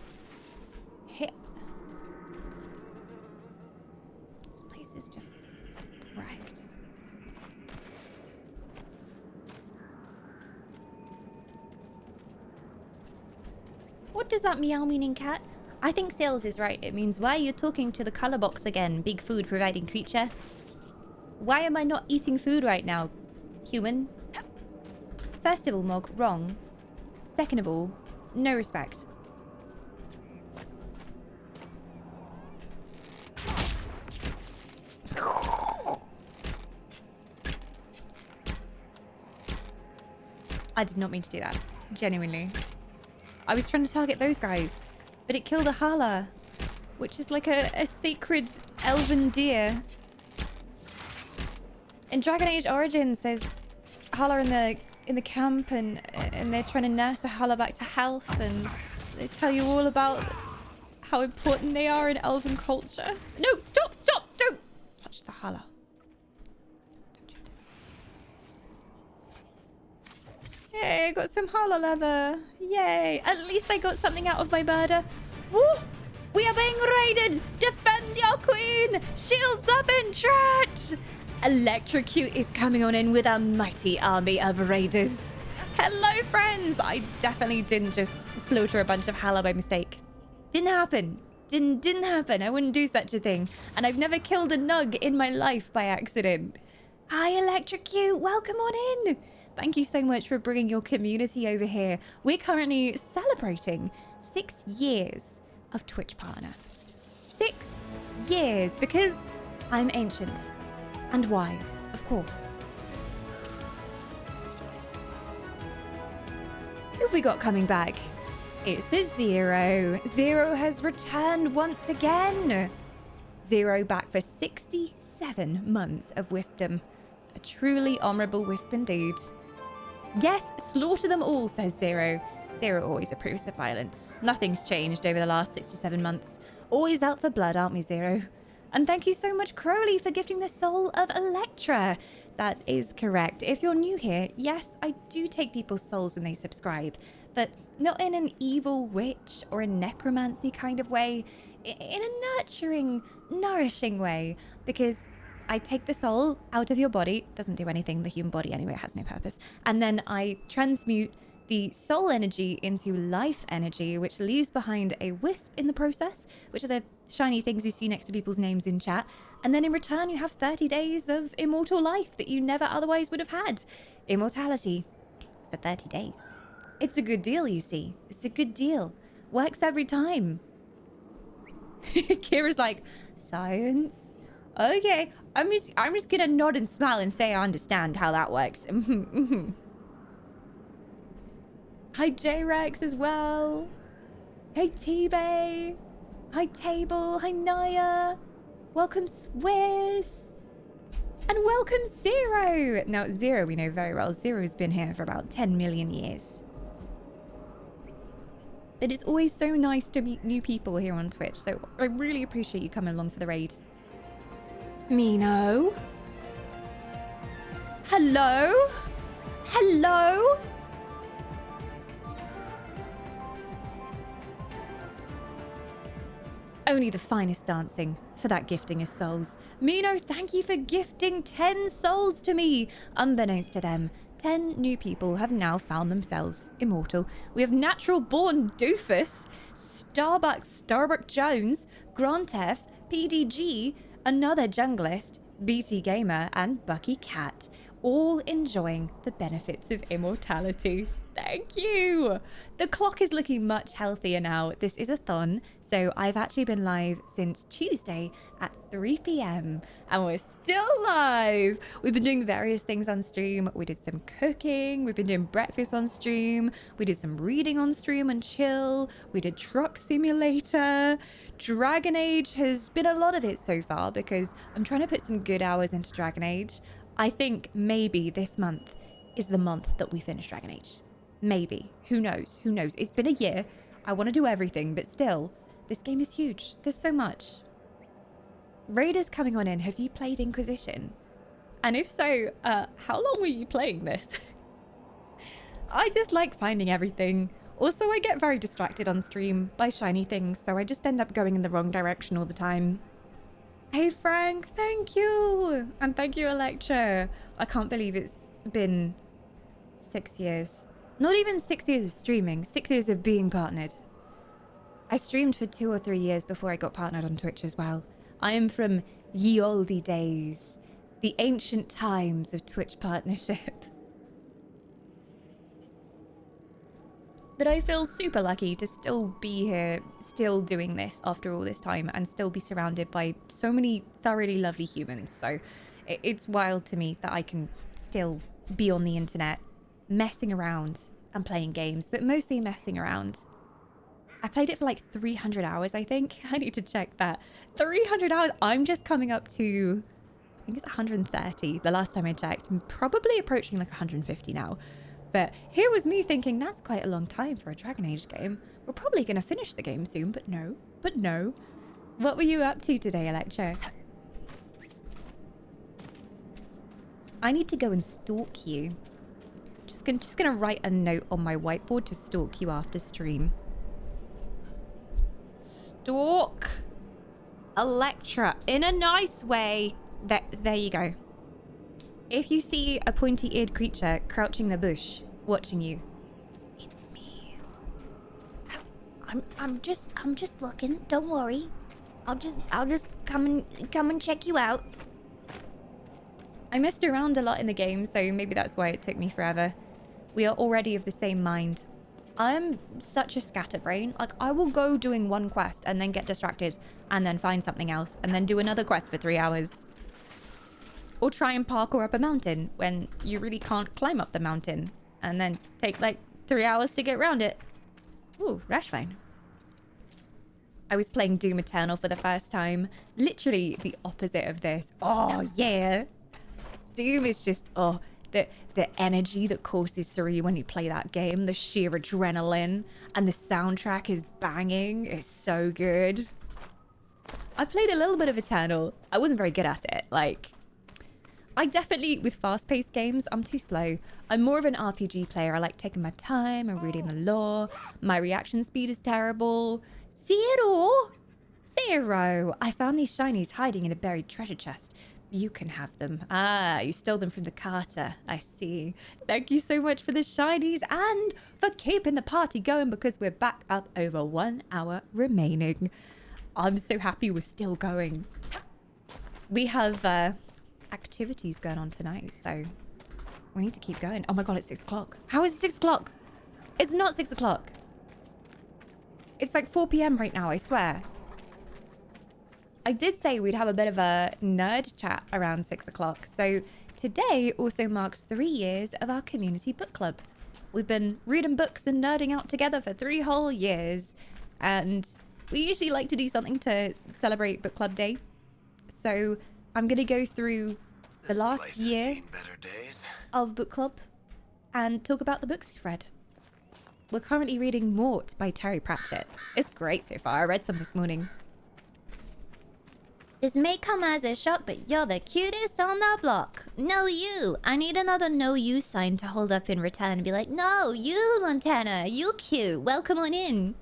Heh. This place is just wrecked. What does that meow meaning, cat? I think Sales is right. It means, why are you talking to the color box again, big food providing creature? Why am I not eating food right now, human? First of all, Mog, wrong. Second of all, no respect. I did not mean to do that. Genuinely. I was trying to target those guys, but it killed a Hala, which is like a sacred elven deer. In Dragon Age Origins, there's Hala in the camp, and they're trying to nurse a Hala back to health, and they tell you all about how important they are in elven culture. No, stop! Don't touch the Hala. Yay, I got some Hala leather. Yay. At least I got something out of my murder. Woo! We are being raided! Defend your queen! Shields up in church! Electrocute is coming on in with a mighty army of raiders. Hello, friends! I definitely didn't just slaughter a bunch of Hala by mistake. Didn't happen. Didn't happen. I wouldn't do such a thing. And I've never killed a Nug in my life by accident. Hi, Electrocute. Welcome on in. Thank you so much for bringing your community over here. We're currently celebrating 6 years of Twitch Partner. 6 years, because I'm ancient and wise, of course. Who have we got coming back? It's the Zero. Zero has returned once again. Zero back for 67 months of Wispdom. A truly honourable wisp indeed. Yes, slaughter them all, says Zero. Zero always approves of violence. Nothing's changed over the last 67 months. Always out for blood, aren't we, Zero? And thank you so much, Crowley, for gifting the soul of Electra. That is correct. If you're new here, yes, I do take people's souls when they subscribe, but not in an evil witch or a necromancy kind of way. In a nurturing, nourishing way, because I take the soul out of your body. Doesn't do anything. The human body anyway has no purpose. And then I transmute the soul energy into life energy, which leaves behind a wisp in the process, which are the shiny things you see next to people's names in chat. And then in return, you have 30 days of immortal life that you never otherwise would have had. Immortality for 30 days. It's a good deal, you see. It's a good deal. Works every time. Kira's like, science? Okay, I'm just gonna nod and smile and say I understand how that works. Hi J-Rex as well. Hey T-Bay. Hi Table. Hi Naya. Welcome Swiss. And welcome Zero. Now Zero we know very well. Zero's been here for about 10 million years. But it's always so nice to meet new people here on Twitch, so I really appreciate you coming along for the raid. Mino? Hello? Hello? Only the finest dancing for that gifting of souls. Mino, thank you for gifting 10 souls to me. Unbeknownst to them, 10 new people have now found themselves immortal. We have Natural Born Doofus, Starbuck Jones, Grant F, PDG, another junglist, BT Gamer, and Bucky Cat, all enjoying the benefits of immortality. Thank you. The clock is looking much healthier now. This is a thon, so I've actually been live since Tuesday at 3 p.m. and we're still live. We've been doing various things on stream. We did some cooking. We've been doing breakfast on stream. We did some reading on stream and chill. We did Truck Simulator. Dragon Age has been a lot of it so far because I'm trying to put some good hours into Dragon Age. I think maybe this month is the month that we finish Dragon Age. Maybe. Who knows? Who knows? It's been a year. I want to do everything, but still, this game is huge. There's so much. Raiders coming on in. Have you played Inquisition? And if so, how long were you playing this? I just like finding everything. Also, I get very distracted on stream by shiny things, so I just end up going in the wrong direction all the time. Hey, Frank. Thank you. And thank you, Electra. I can't believe it's been 6 years. Not even 6 years of streaming, 6 years of being partnered. I streamed for 2 or 3 years before I got partnered on Twitch as well. I am from ye olde days, the ancient times of Twitch partnership. But I feel super lucky to still be here, still doing this after all this time, and still be surrounded by so many thoroughly lovely humans. So it's wild to me that I can still be on the internet, messing around and playing games, but mostly messing around. I played it for like 300 hours, I think. I need to check that. 300 hours. I'm just coming up to, I think it's 130 the last time I checked. I'm probably approaching like 150 now. But here was me thinking that's quite a long time for a Dragon Age game. We're probably going to finish the game soon, but no. But no. What were you up to today, Electra? I need to go and stalk you. Just gonna write a note on my whiteboard to stalk you after stream. Stalk Electra in a nice way. There you go. If you see a pointy-eared creature crouching in a bush, watching you, it's me. I'm just looking. Don't worry. I'll just come and check you out. I messed around a lot in the game, so maybe that's why it took me forever. We are already of the same mind. I'm such a scatterbrain. Like, I will go doing one quest and then get distracted and then find something else and then do another quest for 3 hours. Or try and parkour up a mountain when you really can't climb up the mountain and then take like 3 hours to get around it. Ooh, Rashvine. I was playing Doom Eternal for the first time. Literally the opposite of this. Oh, yeah. Doom is just, oh, the energy that courses through you when you play that game, the sheer adrenaline, and the soundtrack is banging. It's so good. I played a little bit of Eternal. I wasn't very good at it. Like, I definitely, with fast-paced games, I'm too slow. I'm more of an RPG player. I like taking my time and reading the lore. My reaction speed is terrible. Zero! I found these shinies hiding in a buried treasure chest. You can have them. Ah, you stole them from the carter. I see. Thank you so much for the shinies and for keeping the party going because we're back up over 1 hour remaining. I'm so happy we're still going. We have activities going on tonight, so we need to keep going. Oh my god, it's 6 o'clock. How is it 6 o'clock? It's not 6 o'clock. It's like 4 p.m. right now, I swear. I did say we'd have a bit of a nerd chat around 6 o'clock. So today also marks 3 years of our community book club. We've been reading books and nerding out together for 3 whole years. And we usually like to do something to celebrate book club day. So I'm going to go through the last year of book club and talk about the books we've read. We're currently reading Mort by Terry Pratchett. It's great so far. I read some this morning. This may come as a shock, but you're the cutest on the block. No, you. I need another no you sign to hold up in return and be like, no, you, Montana. You cute. Welcome on in.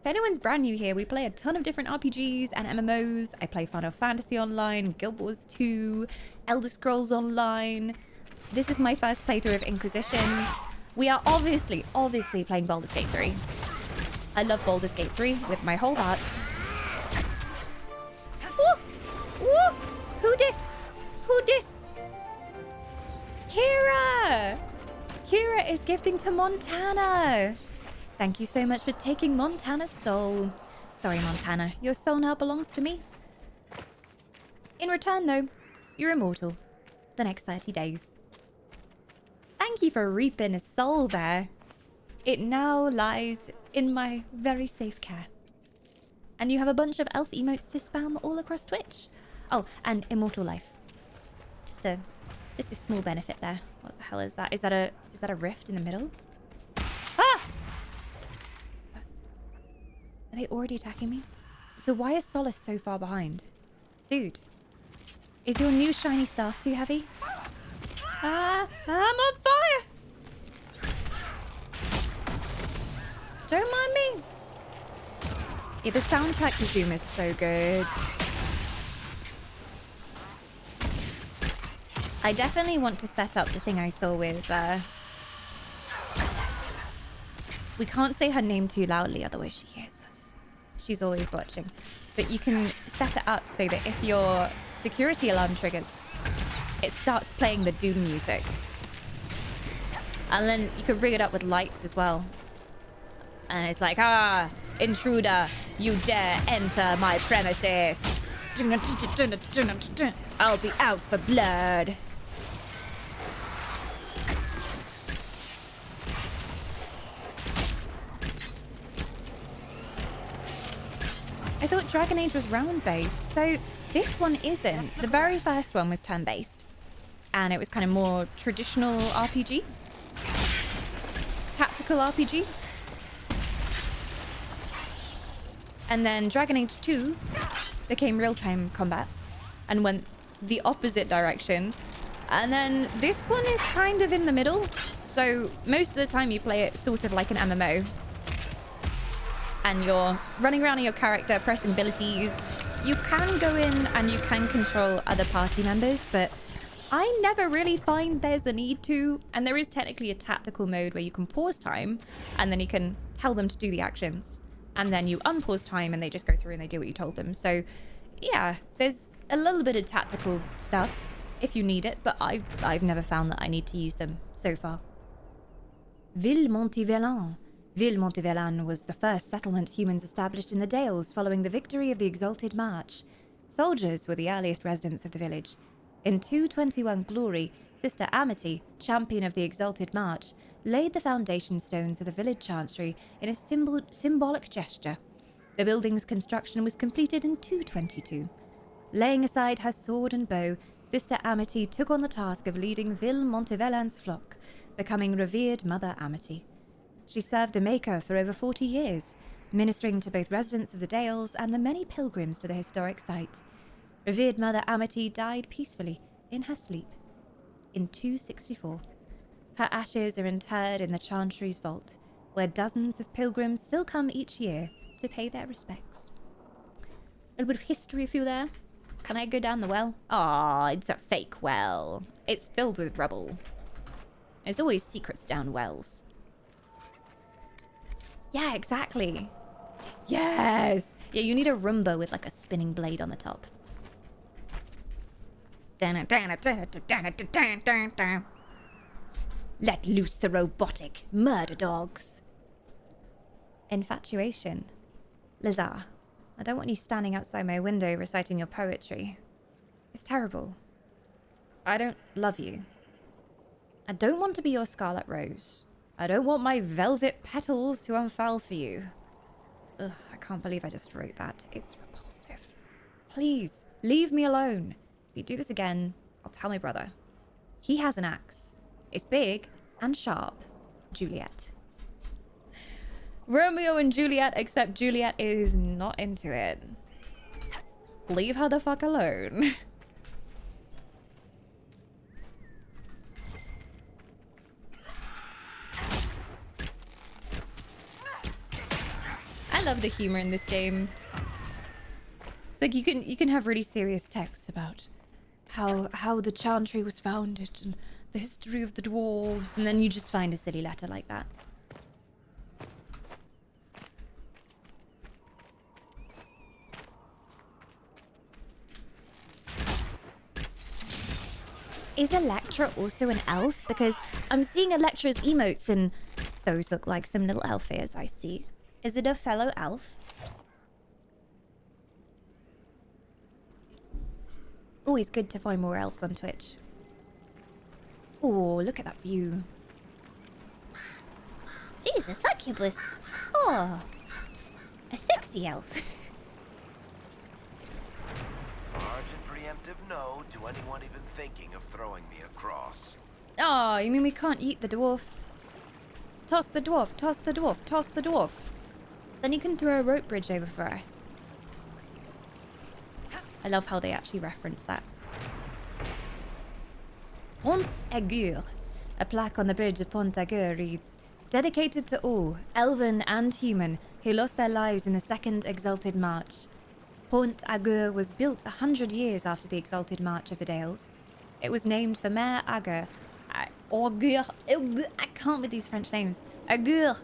If anyone's brand new here, we play a ton of different RPGs and MMOs. I play Final Fantasy Online, Guild Wars 2, Elder Scrolls Online. This is my first playthrough of Inquisition. We are obviously playing Baldur's Gate 3. I love Baldur's Gate 3 with my whole heart. Woo! Who dis? Kira! Kira is gifting to Montana. Thank you so much for taking Montana's soul. Sorry, Montana. Your soul now belongs to me. In return, though, you're immortal for the next 30 days. Thank you for reaping a soul there. It now lies in my very safe care. And you have a bunch of elf emotes to spam all across Twitch. Oh, and immortal life. Just a small benefit there. What the hell is that? Is that a rift in the middle? Ah! Is that... Are they already attacking me? So why is Solace so far behind? Dude. Is your new shiny staff too heavy? Ah! I'm on fire! Don't mind me. Yeah, the soundtrack to Zoom is so good. I definitely want to set up the thing I saw with, we can't say her name too loudly, otherwise she hears us. She's always watching. But you can set it up so that if your security alarm triggers, it starts playing the Doom music. And then you can rig it up with lights as well. And it's like, ah, intruder, you dare enter my premises. I'll be out for blood. I thought Dragon Age was round-based, so this one isn't. The very first one was turn-based, and it was kind of more traditional RPG. Tactical RPG. And then Dragon Age 2 became real-time combat and went the opposite direction. And then this one is kind of in the middle. So most of the time you play it sort of like an MMO. And you're running around in your character, pressing abilities. You can go in and you can control other party members, but I never really find there's a need to. And there is technically a tactical mode where you can pause time and then you can tell them to do the actions. And then you unpause time and they just go through and they do what you told them. So yeah, there's a little bit of tactical stuff if you need it, but I've never found that I need to use them so far. Ville Montivelan. Ville Montivelan was the first settlement humans established in the Dales following the victory of the Exalted March. Soldiers were the earliest residents of the village. In 221 Glory, Sister Amity, champion of the Exalted March, laid the foundation stones of the village chantry in a symbolic gesture. The building's construction was completed in 222. Laying aside her sword and bow, Sister Amity took on the task of leading Ville Montivelan's flock, becoming revered Mother Amity. She served the Maker for over 40 years, ministering to both residents of the Dales and the many pilgrims to the historic site. Revered Mother Amity died peacefully in her sleep in 264. Her ashes are interred in the Chantry's vault, where dozens of pilgrims still come each year to pay their respects. A little bit of history for you there. Can I go down the well? Ah, it's a fake well. It's filled with rubble. There's always secrets down wells. Yeah, exactly. Yes! Yeah, you need a Roomba with like a spinning blade on the top. Let loose the robotic murder dogs. Infatuation. Lazar, I don't want you standing outside my window reciting your poetry. It's terrible. I don't love you. I don't want to be your scarlet rose. I don't want my velvet petals to unfurl for you. Ugh, I can't believe I just wrote that. It's repulsive. Please, leave me alone. If you do this again, I'll tell my brother. He has an axe. It's big and sharp. Juliet. Romeo and Juliet, except Juliet is not into it. Leave her the fuck alone. I love the humor in this game. It's like you can have really serious texts about how the Chantry was founded and the history of the dwarves, and then you just find a silly letter like that. Is Electra also an elf? Because I'm seeing Electra's emotes and those look like some little elf ears I see. Is it a fellow elf? Always good to find more elves on Twitch. Oh, look at that view. She's a succubus. Oh, a sexy elf. Large and preemptive no to anyone even thinking of throwing me across. Oh, you mean we can't eat the dwarf? Toss the dwarf, toss the dwarf, toss the dwarf. Then you can throw a rope bridge over for us. I love how they actually reference that. Pont Agur. A plaque on the bridge of Pont Agur reads, dedicated to all, elven and human, who lost their lives in the Second Exalted March. Pont Agur was built 100 years after the Exalted March of the Dales. It was named for Mayor Agur. I can't with these French names. Agur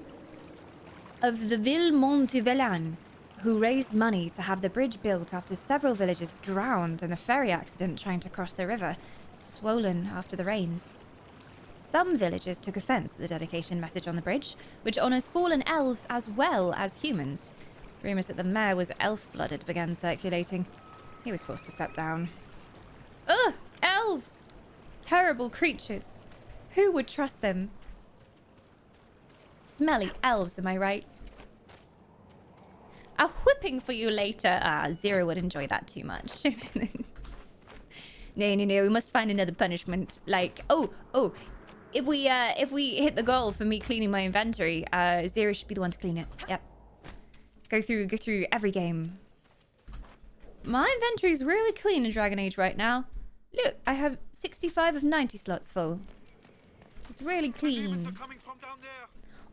of the Ville Montevelan, who raised money to have the bridge built after several villagers drowned in a ferry accident trying to cross the river, swollen after the rains. Some villagers took offense at the dedication message on the bridge, which honors fallen elves as well as humans. Rumors that the mayor was elf-blooded began circulating. He was forced to step down. Ugh! Elves! Terrible creatures. Who would trust them? Smelly elves, am I right? A whipping for you later. Ah, Zero would enjoy that too much. No, we must find another punishment. Like, if we hit the goal for me cleaning my inventory, Zero should be the one to clean it. Yep. Go through every game. My inventory's really clean in Dragon Age right now. Look, I have 65 of 90 slots full. It's really clean.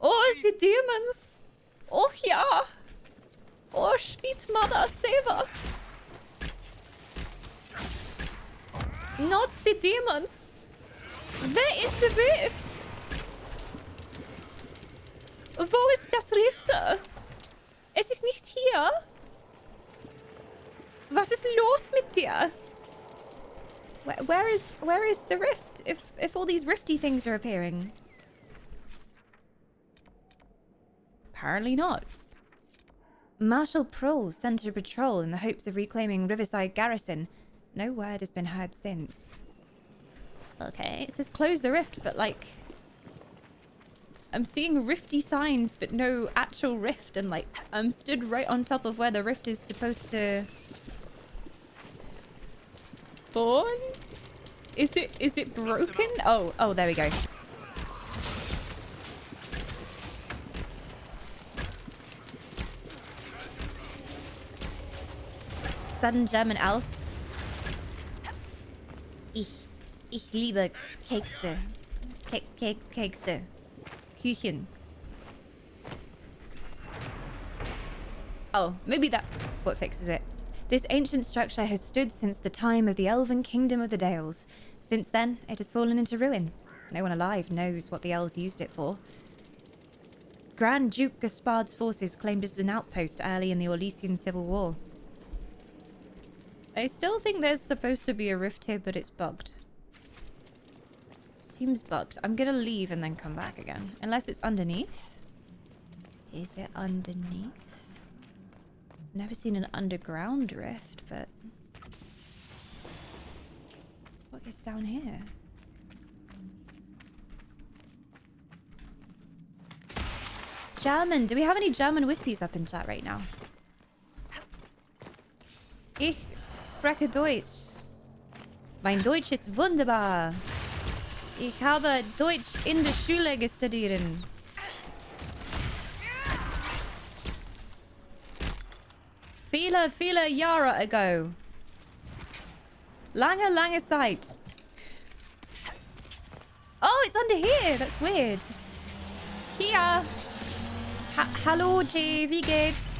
Oh, it's the demons! Oh, yeah! Oh, sweet mother, save us! Not the demons! Where is the rift? Wo ist das Rift? Es ist nicht hier. Was ist los mit dir? Where is the rift? If all these rifty things are appearing. Apparently not. Marshal Prohl sent a patrol in the hopes of reclaiming Riverside Garrison. No word has been heard since. Okay, it says close the rift, but like... I'm seeing rifty signs, but no actual rift, and like, I'm stood right on top of where the rift is supposed to... spawn? Is it broken? Oh, there we go. Sudden German elf. Ich liebe Kekse. Kekse. Küchen. Oh, maybe that's what fixes it. This ancient structure has stood since the time of the elven kingdom of the Dales. Since then, it has fallen into ruin. No one alive knows what the elves used it for. Grand Duke Gaspard's forces claimed it as an outpost early in the Orlesian Civil War. I still think there's supposed to be a rift here, but it's bugged. Seems bugged. I'm gonna leave and then come back again. Unless it's underneath. Is it underneath? Never seen an underground rift, but... what is down here? German. Do we have any German whispies up in chat right now? Ich spreche Deutsch. Mein Deutsch ist wunderbar. Ich habe Deutsch in der Schule gestudiert. Viele Jahre ago. Lange Zeit. Oh, it's under here. That's weird. Hier. Hallo, Jay. Wie geht's?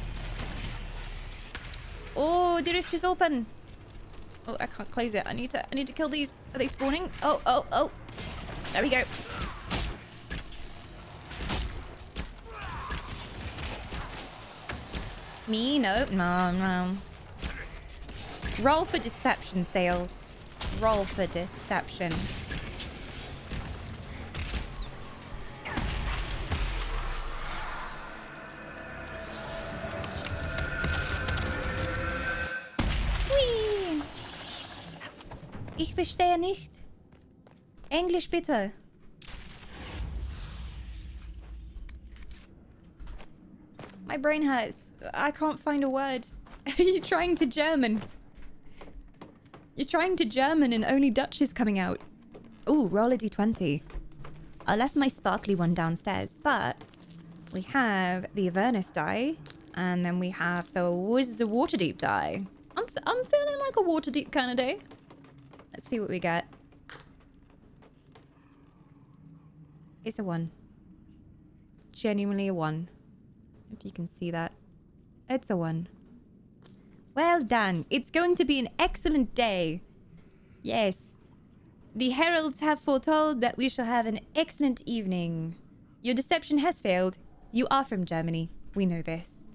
Oh, the rift is open. Oh, I can't close it. I need to kill these. Are they spawning? Oh. There we go. Me? No. Roll for deception, Sales. roll for deception. Hui. Ich verstehe nicht. Englisch bitte. My brain hurts. I can't find a word. You're trying to German. You're trying to German and only Dutch is coming out. Ooh, roll a d20. I left my sparkly one downstairs, but we have the Avernus die, and then we have the Waterdeep die. I'm feeling like a Waterdeep kind of day. Let's see what we get. It's a 1. Genuinely a 1. If you can see that. It's a 1. Well done. It's going to be an excellent day. Yes. The heralds have foretold that we shall have an excellent evening. Your deception has failed. You are from Germany. We know this.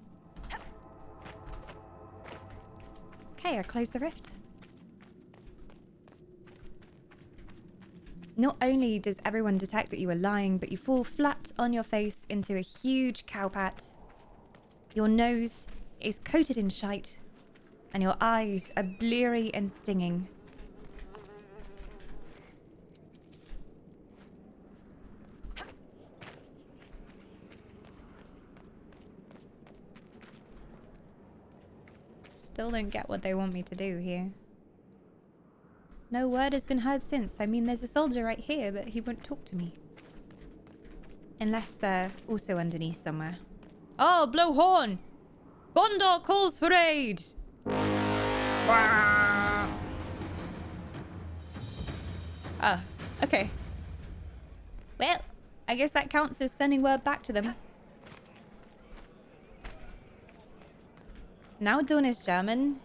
Okay, I close the rift. Not only does everyone detect that you are lying, but you fall flat on your face into a huge cowpat. Your nose is coated in shite, and your eyes are bleary and stinging. Still don't get what they want me to do here. No word has been heard since. I mean, there's a soldier right here, but he won't talk to me. Unless they're also underneath somewhere. Oh, blow horn! Gondor calls for aid! Ah, okay. Well, I guess that counts as sending word back to them. Now done is German.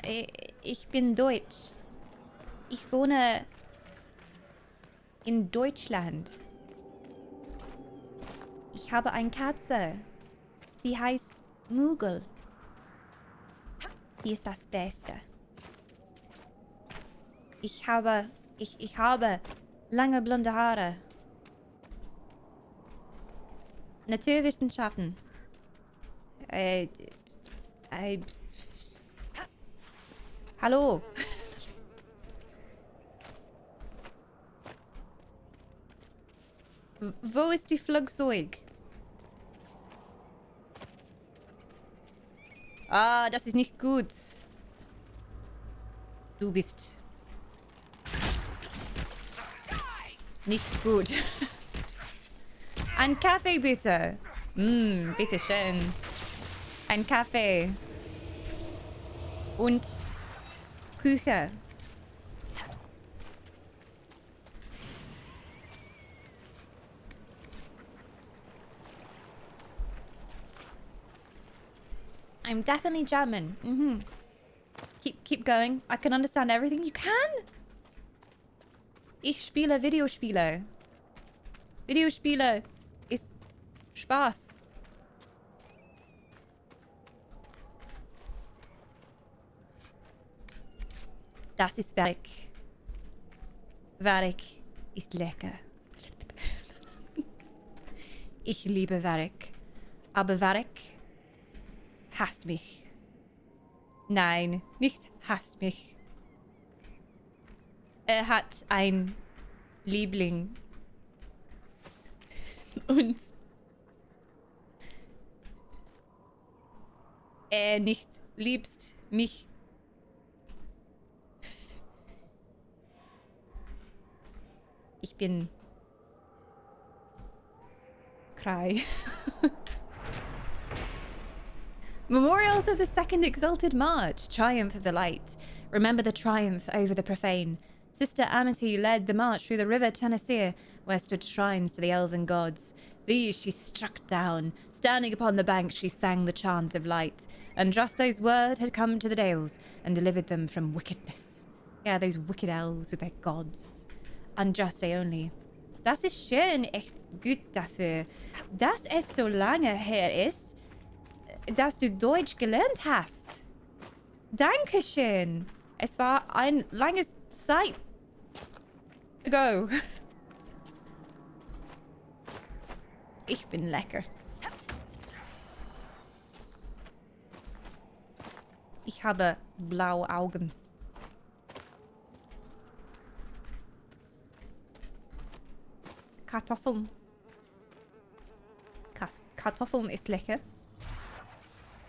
Ich bin Deutsch. Ich wohne in Deutschland. Ich habe eine Katze. Sie heißt Mugel. Sie ist das Beste. Ich habe lange blonde Haare. Naturwissenschaften. Hallo. Wo ist die Flugzeug? Ah, das ist nicht gut. Du bist nicht gut. Ein Kaffee bitte. Bitte schön. Ein Kaffee. Und Küche. I'm definitely German. Keep going. I can understand everything. You can? Ich spiele Videospiele. Videospiele ist Spaß. Das ist Werk. Werk ist lecker. Ich liebe Werk. Aber Werk hasst mich. Nein, nicht hasst mich. Er hat ein Liebling. Und er nicht liebst mich. Ich bin cry. Memorials of the Second Exalted March, Triumph of the Light. Remember the triumph over the profane. Sister Amity led the march through the river Tennessee, where stood shrines to the elven gods. These she struck down. Standing upon the bank, she sang the chant of light. Andraste's word had come to the Dales and delivered them from wickedness. Yeah, those wicked elves with their gods. Andraste only. Das ist schön, echt gut dafür, dass es so lange her ist, dass du Deutsch gelernt hast. Dankeschön. Es war ein langes Zeit ago. Ich bin lecker. Ich habe blaue Augen. Kartoffeln. Kartoffeln ist lecker.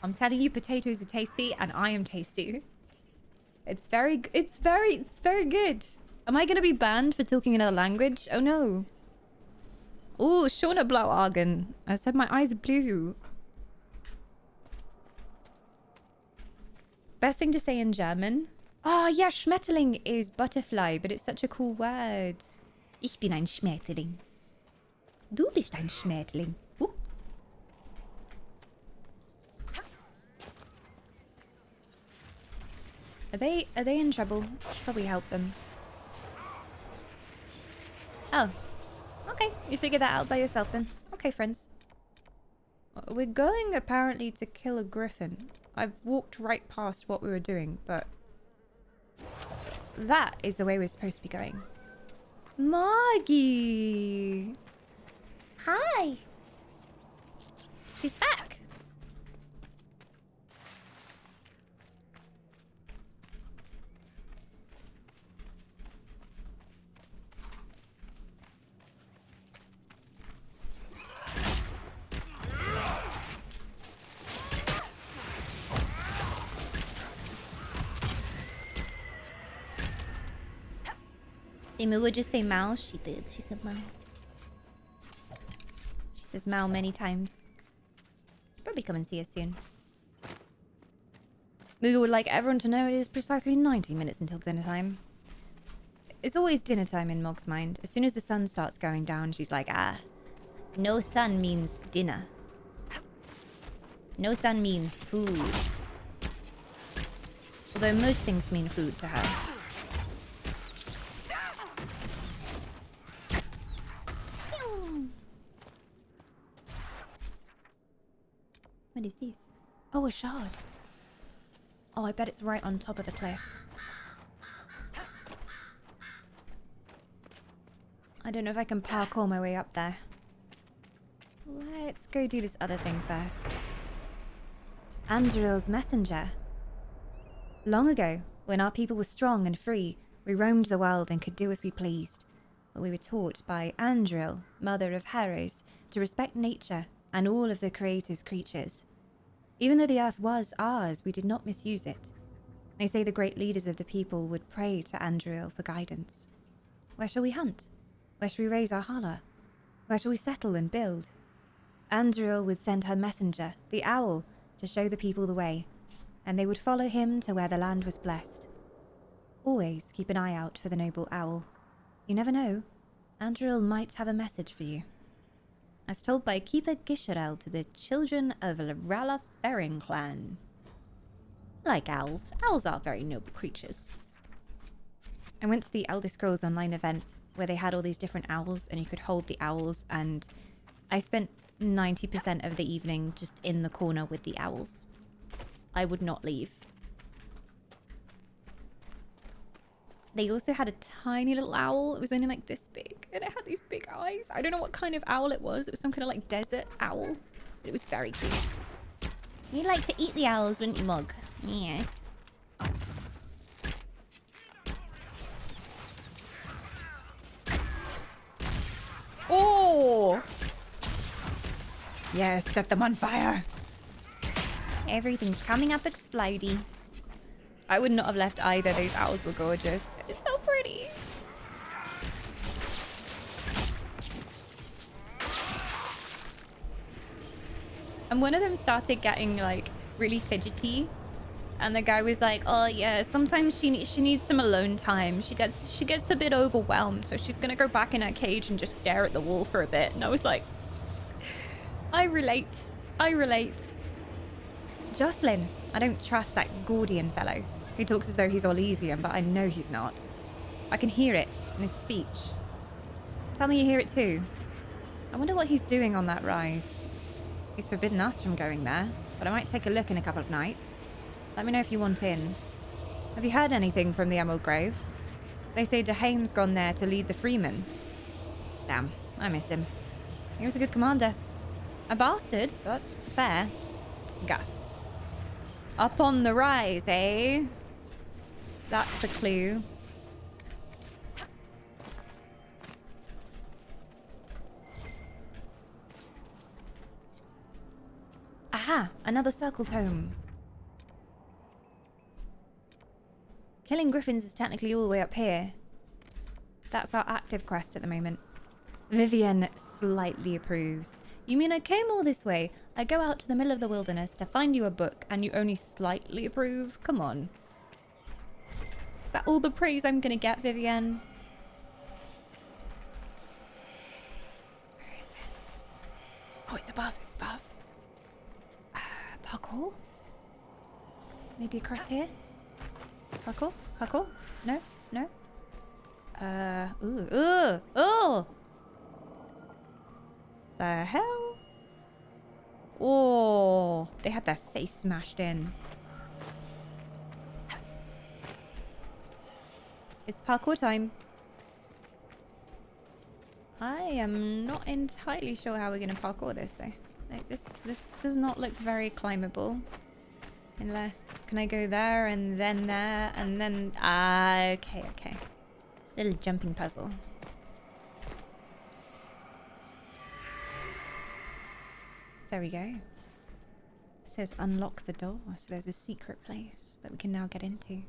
I'm telling you, potatoes are tasty, and I am tasty. It's very good. Am I gonna be banned for talking another language? Oh no. Oh, Shauna Blauaugen. I said my eyes are blue. Best thing to say in German? Oh yeah, Schmetterling is butterfly, but it's such a cool word. Ich bin ein Schmetterling. Du bist ein Schmetterling. Are they in trouble? Should probably help them. Oh. Okay, you figured that out by yourself then. Okay, friends. We're going apparently to kill a griffin. I've walked right past what we were doing, but that is the way we're supposed to be going. Margie! Hi! She's back! Emu would just say Mal. She did. She said Mal. She says Mal many times. Probably come and see us soon. We would like everyone to know it is precisely 90 minutes until dinner time. It's always dinner time in Mog's mind. As soon as the sun starts going down, she's like, ah, no sun means dinner. No sun means food. Although most things mean food to her. What is this? Oh, a shard. Oh, I bet it's right on top of the cliff. I don't know if I can parkour my way up there. Let's go do this other thing first. Andril's messenger. Long ago, when our people were strong and free, we roamed the world and could do as we pleased. But we were taught by Andril, mother of heroes, to respect nature and all of the Creator's creatures. Even though the earth was ours, we did not misuse it. They say the great leaders of the people would pray to Andril for guidance. Where shall we hunt? Where shall we raise our hala? Where shall we settle and build? Andril would send her messenger, the owl, to show the people the way, and they would follow him to where the land was blessed. Always keep an eye out for the noble owl. You never know, Andril might have a message for you. As told by Keeper Gisherel to the children of the Rala Ferring clan. Like owls. Owls are very noble creatures. I went to the Elder Scrolls Online event where they had all these different owls and you could hold the owls, and I spent 90% of the evening just in the corner with the owls. I would not leave. They also had a tiny little owl. It was only like this big. And it had these big eyes. I don't know what kind of owl it was. It was some kind of like desert owl. But it was very cute. You'd like to eat the owls, wouldn't you, Mog? Yes. Oh! Yes, set them on fire. Everything's coming up explodey. I would not have left either. Those owls were gorgeous. It's so pretty. And one of them started getting like really fidgety, and the guy was like, "Oh yeah, sometimes she needs some alone time. She gets a bit overwhelmed, so she's gonna go back in her cage and just stare at the wall for a bit." And I was like, I relate. Jocelyn, I don't trust that Gordian fellow. He talks as though he's Orlesian, but I know he's not. I can hear it in his speech. Tell me you hear it too. I wonder what he's doing on that rise. He's forbidden us from going there, but I might take a look in a couple of nights. Let me know if you want in. Have you heard anything from the Emerald Groves? They say Dahaim's gone there to lead the Freemen. Damn, I miss him. He was a good commander. A bastard, but fair. Gus. Up on the rise, eh? That's a clue. Aha! Another circle tome. Killing griffins is technically all the way up here. That's our active quest at the moment. Vivian slightly approves. You mean I came all this way? I go out to the middle of the wilderness to find you a book and you only slightly approve? Come on. Is that all the praise I'm gonna get, Vivian? Where is it? Oh, it's above, it's above. Parkour? Maybe across here? Parkour? Parkour? No? No? Oh! The hell? Oh, they had their face smashed in. It's parkour time. I am not entirely sure how we're gonna parkour this though. Like this does not look very climbable. Unless, can I go there and then there and then, okay. Little jumping puzzle. There we go. It says unlock the door, so there's a secret place that we can now get into.